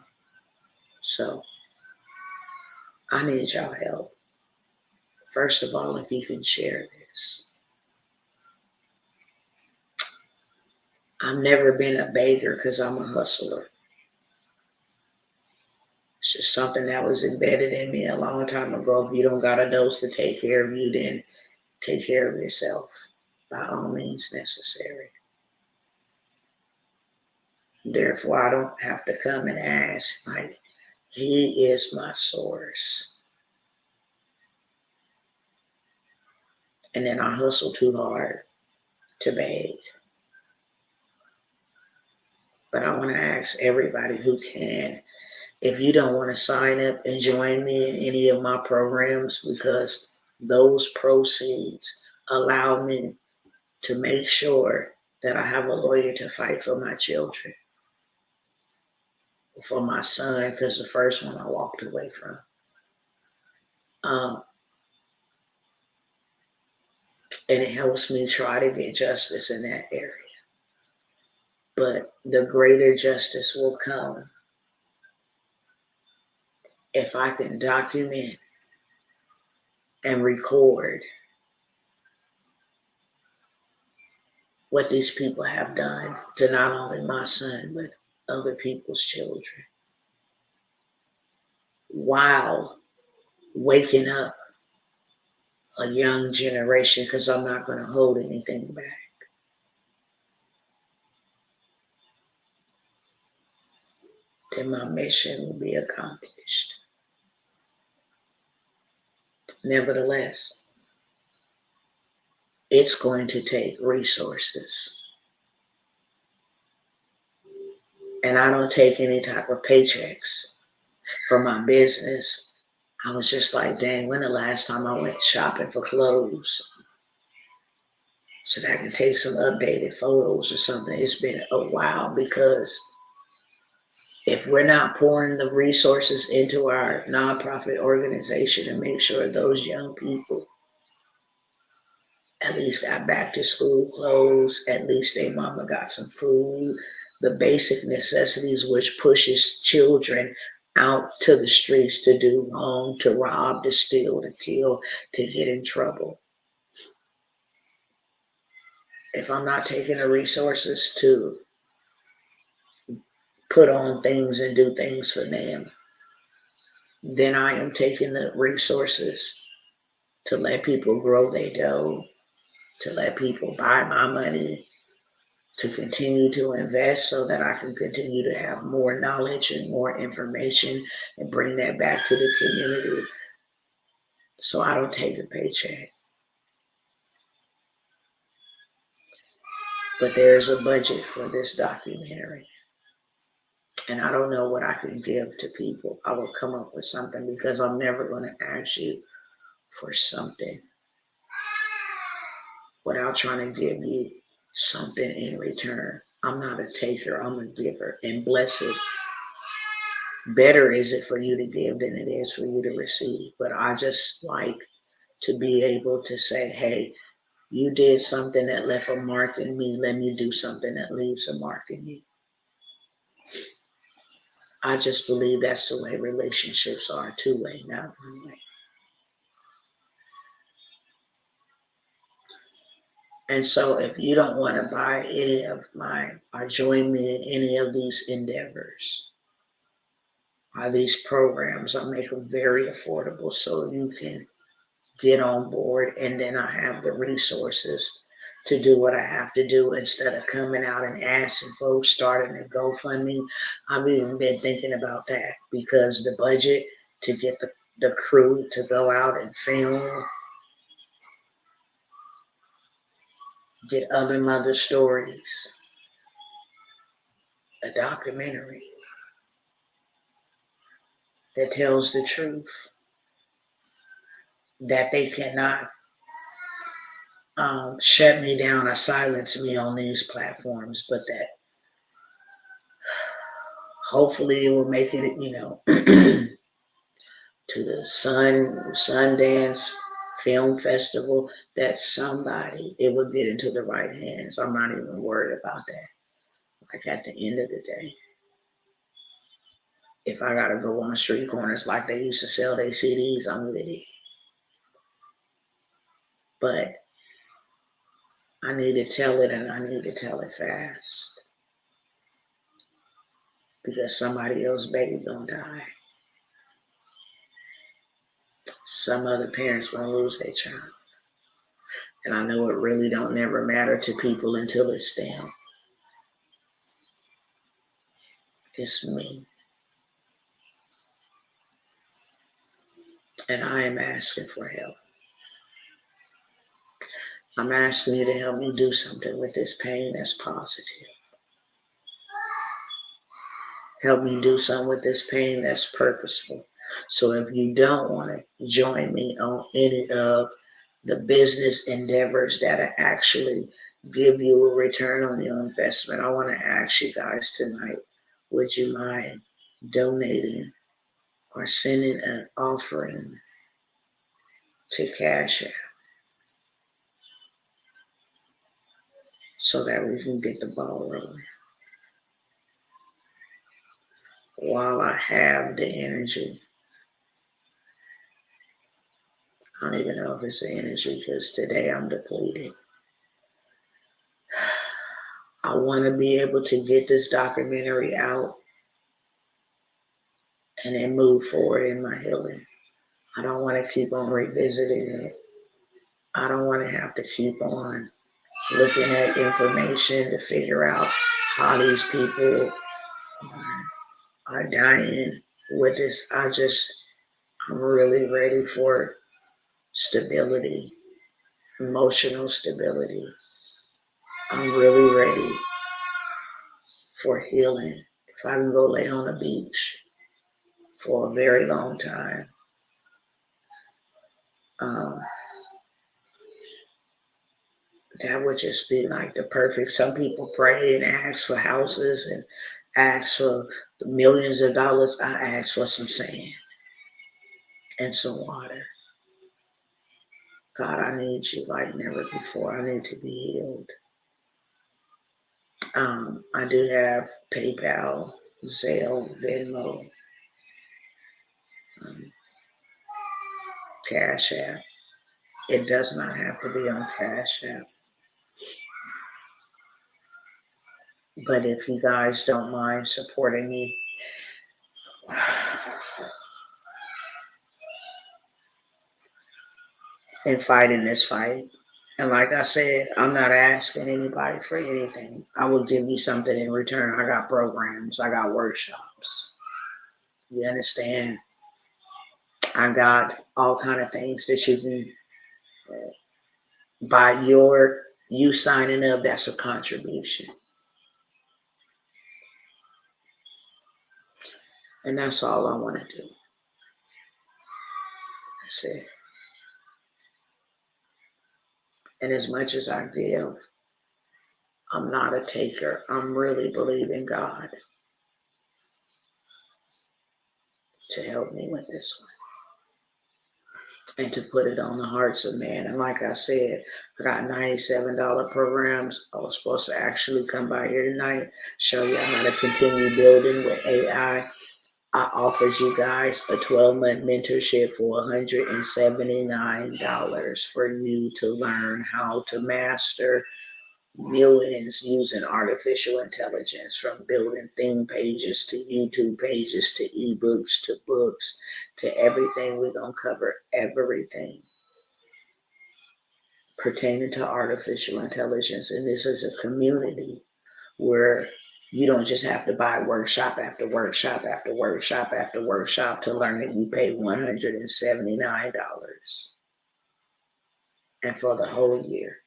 so I need y'all help. First of all, if you can share this. I've never been a beggar because I'm a hustler. It's just something that was embedded in me a long time ago. If you don't got a dose to take care of you, then take care of yourself by all means necessary. Therefore, I don't have to come and ask. Like, he is my source. And then I hustle too hard to beg. But I want to ask everybody who can, if you don't want to sign up and join me in any of my programs, because those proceeds allow me to make sure that I have a lawyer to fight for my children, for my son, because the first one I walked away from. And it helps me try to get justice in that area. But the greater justice will come if I can document and record what these people have done to not only my son, but other people's children, while waking up a young generation, because I'm not going to hold anything back. Then my mission will be accomplished. Nevertheless, it's going to take resources. And I don't take any type of paychecks for my business. I was just like, dang, when the last time I went shopping for clothes so that I can take some updated photos or something? It's been a while, because if we're not pouring the resources into our nonprofit organization and make sure those young people at least got back to school clothes, at least their mama got some food, the basic necessities, which pushes children out to the streets to do wrong, to rob, to steal, to kill, to get in trouble. If I'm not taking the resources to put on things and do things for them, then I am taking the resources to let people grow their dough, to let people buy my money, to continue to invest so that I can continue to have more knowledge and more information and bring that back to the community. So I don't take a paycheck. But there's a budget for this documentary. And I don't know what I can give to people. I will come up with something, because I'm never going to ask you for something without trying to give you something in return. I'm not a taker, I'm a giver. And blessed, better is it for you to give than it is for you to receive. But I just like to be able to say, hey, you did something that left a mark in me. Let me do something that leaves a mark in you. I just believe that's the way relationships are, two-way, not one-way. And so if you don't want to buy any of mine or join me in any of these endeavors or these programs, I make them very affordable so you can get on board, and then I have the resources to do what I have to do instead of coming out and asking folks, starting a GoFundMe. I've even been thinking about that because the budget to get the crew to go out and film, get other mother stories, a documentary that tells the truth, that they cannot shut me down or silence me on these platforms, but that hopefully it will make it, to the Sundance Film Festival, that somebody, it will get into the right hands. I'm not even worried about that. Like at the end of the day, if I gotta go on the street corners like they used to sell their CDs, I'm with it. But I need to tell it, and I need to tell it fast. Because somebody else's baby gonna die. Some other parents gonna lose their child. And I know it really don't never matter to people until it's them. It's me. And I am asking for help. I'm asking you to help me do something with this pain that's positive. Help me do something with this pain that's purposeful. So if you don't want to join me on any of the business endeavors that actually give you a return on your investment, I want to ask you guys tonight, would you mind donating or sending an offering to Cash App so that we can get the ball rolling? While I have the energy, I don't even know if it's the energy because today I'm depleted. I want to be able to get this documentary out and then move forward in my healing. I don't want to keep on revisiting it. I don't want to have to keep on looking at information to figure out how these people are dying with this. I'm really ready for stability, emotional stability. I'm really ready for healing. If I can go lay on the beach for a very long time, that would just be like the perfect. Some people pray and ask for houses and ask for millions of dollars. I ask for some sand and some water. God, I need you like never before. I need to be healed. I do have PayPal, Zelle, Venmo, Cash App. It does not have to be on Cash App. But if you guys don't mind supporting me, in fighting this fight. And like I said, I'm not asking anybody for anything. I will give you something in return. I got programs. I got workshops. You understand? I got all kind of things that you can, by you signing up, that's a contribution. And that's all I want to do. That's it. And as much as I give, I'm not a taker. I'm really believing God to help me with this one and to put it on the hearts of man. And like I said, I got $97 programs. I was supposed to actually come by here tonight, show you how to continue building with AI. I offered you guys a 12-month mentorship for $179 for you to learn how to master millions using artificial intelligence, from building theme pages to YouTube pages to ebooks to books to everything. We're going to cover everything. pertaining to artificial intelligence. And this is a community where you don't just have to buy workshop after workshop after workshop after workshop to learn it. You pay $179. And for the whole year,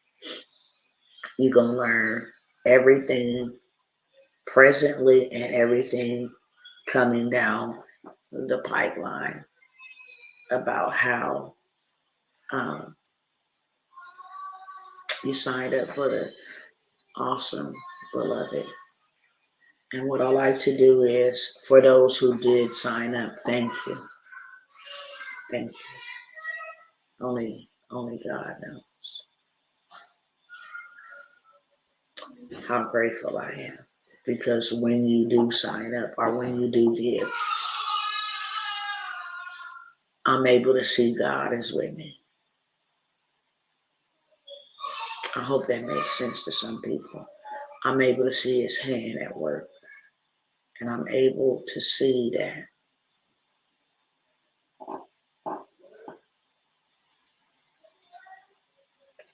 you're going to learn everything presently and everything coming down the pipeline about how you signed up for the awesome beloved. And what I like to do is, for those who did sign up, thank you. Thank you. Only God knows how grateful I am. Because when you do sign up or when you do give, I'm able to see God is with me. I hope that makes sense to some people. I'm able to see his hand at work. And I'm able to see that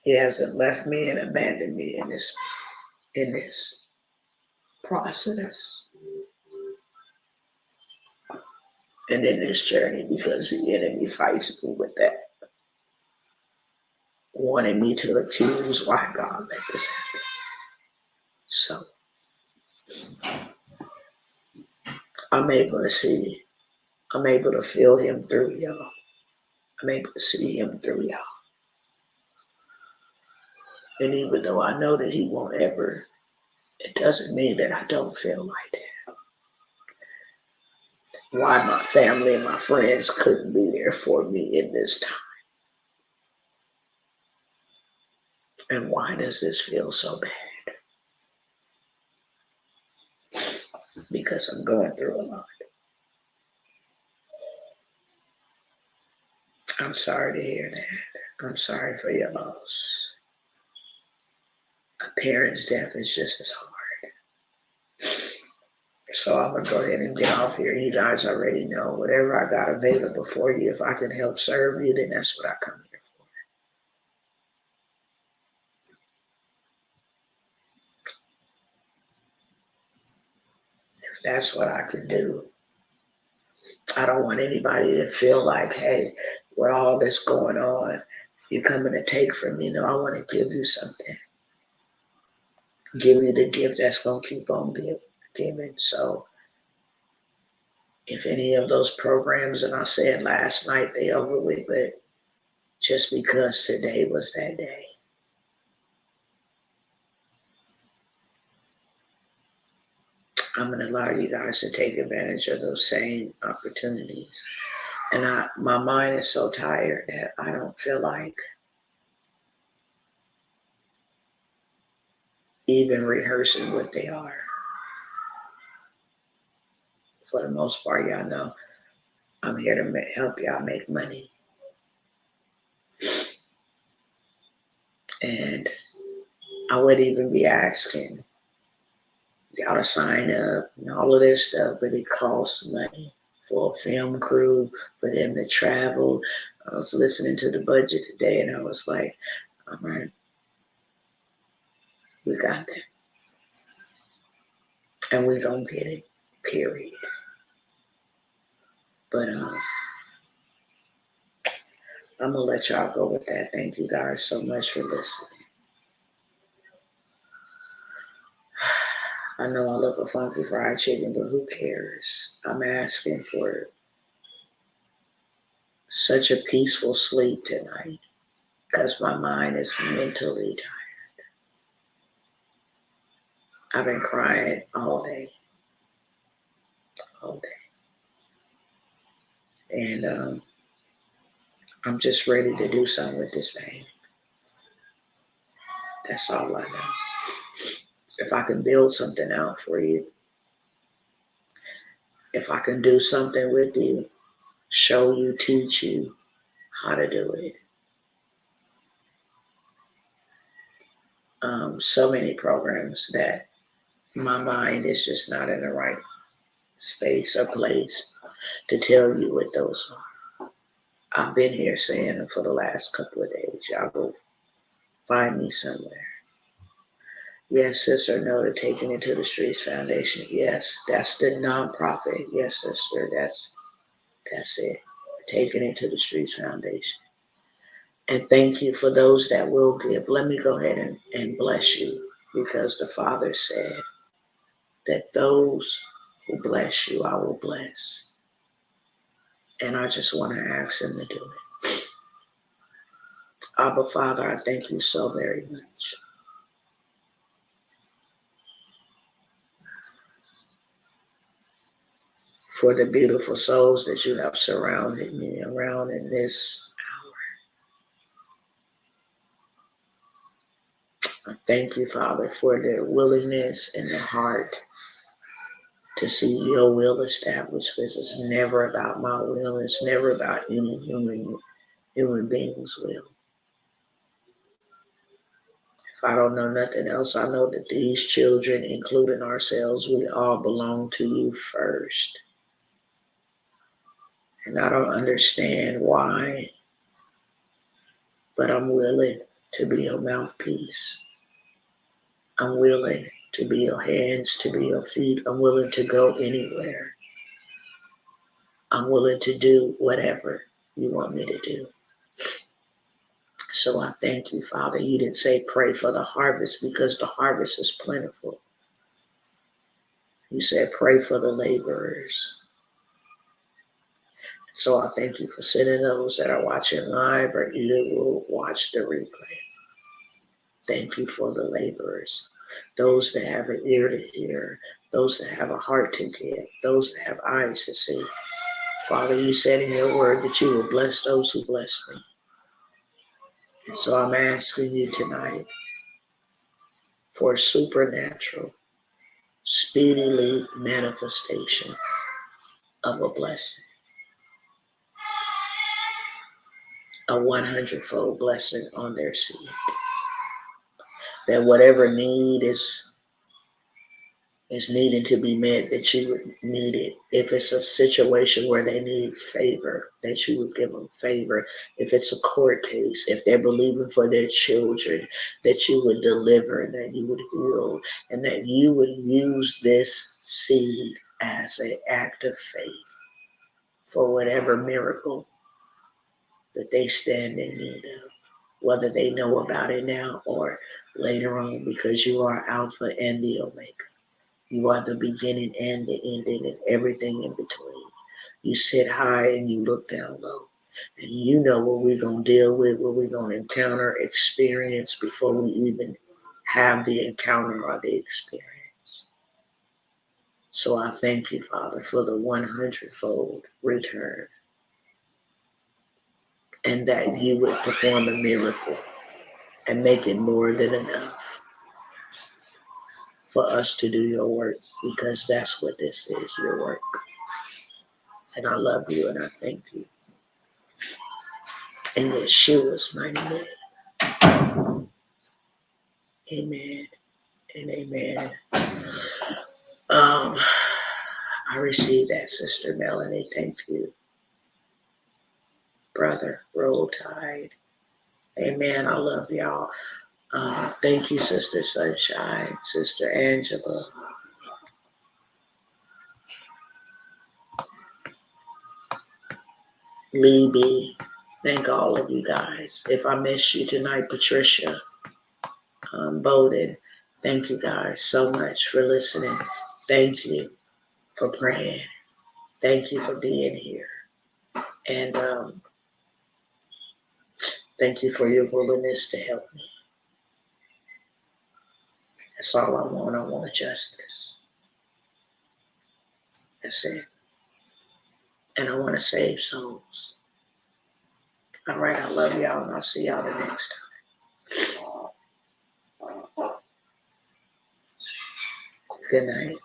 he hasn't left me and abandoned me in this process and in this journey, because the enemy fights me with that, wanting me to accuse why God let this happen. So I'm able to see, I'm able to feel him through y'all. I'm able to see him through y'all. And even though I know that he won't ever, it doesn't mean that I don't feel like that. Why my family and my friends couldn't be there for me in this time. And why does this feel so bad? Because I'm going through a lot. I'm sorry to hear that. I'm sorry for your loss. A parent's death is just as hard. So I'm going to go ahead and get off here. You guys already know whatever I got available for you. If I can help serve you, then that's what I come here for. If that's what I can do. I don't want anybody to feel like, hey, with all this going on, you're coming to take from me. No, I want to give you something. Give you the gift that's going to keep on giving. So if any of those programs, and I said last night, they over with, but just because today was that day. I'm going to allow you guys to take advantage of those same opportunities. And my mind is so tired that I don't feel like even rehearsing what they are. For the most part, y'all know I'm here to help y'all make money. And I wouldn't even be asking y'all to sign up and all of this stuff, but it costs money for a film crew, for them to travel. I was listening to the budget today and I was like, all right, we got that. And we gonna get it, period. But I'm gonna let y'all go with that. Thank you guys so much for listening. I know I look a funky fried chicken, but who cares? I'm asking for such a peaceful sleep tonight because my mind is mentally tired. I've been crying all day. And I'm just ready to do something with this pain. That's all I know. If I can build something out for you, if I can do something with you, show you, teach you how to do it. So many programs that my mind is just not in the right space or place to tell you what those are. I've been here saying them for the last couple of days. Y'all go Find me somewhere. Yes, sister, no to Taking It to the Streets Foundation. Yes, that's the nonprofit. Yes, sister, that's it. Taking It to the Streets Foundation. And thank you for those that will give. Let me go ahead and bless you, because the Father said that those who bless you, I will bless. And I just want to ask him to do it. Abba, Father, I thank you so very much for the beautiful souls that you have surrounded me around in this hour. I thank you, Father, for their willingness and their heart to see your will established, because it's never about my will. It's never about any human being's will. If I don't know nothing else, I know that these children, including ourselves, we all belong to you first. And I don't understand why, but I'm willing to be your mouthpiece. I'm willing to be your hands, to be your feet. I'm willing to go anywhere. I'm willing to do whatever you want me to do. So I thank you, Father. You didn't say pray for the harvest, because the harvest is plentiful. You said pray for the laborers. So I thank you for sending those that are watching live or either will watch the replay. Thank you for the laborers, those that have an ear to hear, those that have a heart to give, those that have eyes to see. Father, you said in your word that you will bless those who bless me. And so I'm asking you tonight for a supernatural, speedily manifestation of a blessing, a 100-fold blessing on their seed. That whatever need is needing to be met, that you would need it. If it's a situation where they need favor, that you would give them favor. If it's a court case, if they're believing for their children, that you would deliver and that you would heal, and that you would use this seed as an act of faith for whatever miracle that they stand in need of, whether they know about it now or later on, because you are Alpha and the Omega. You are the beginning and the ending and everything in between. You sit high and you look down low. And you know what we're going to deal with, what we're going to encounter, experience before we even have the encounter or the experience. So I thank you, Father, for the 100-fold return. And that you would perform a miracle and make it more than enough for us to do your work, because that's what this is, your work. And I love you and I thank you. In Yeshua's mighty name. Amen and amen. I received that, Sister Melanie. Thank you. Brother, roll tide. Amen. I love y'all. Thank you, Sister Sunshine, Sister Angela. Libby. Thank all of you guys. If I missed you tonight, Patricia, Bowden, thank you guys so much for listening. Thank you for praying. Thank you for being here. And thank you for your willingness to help me. That's all I want. I want justice. That's it. And I want to save souls. All right, I love y'all, and I'll see y'all the next time. Good night.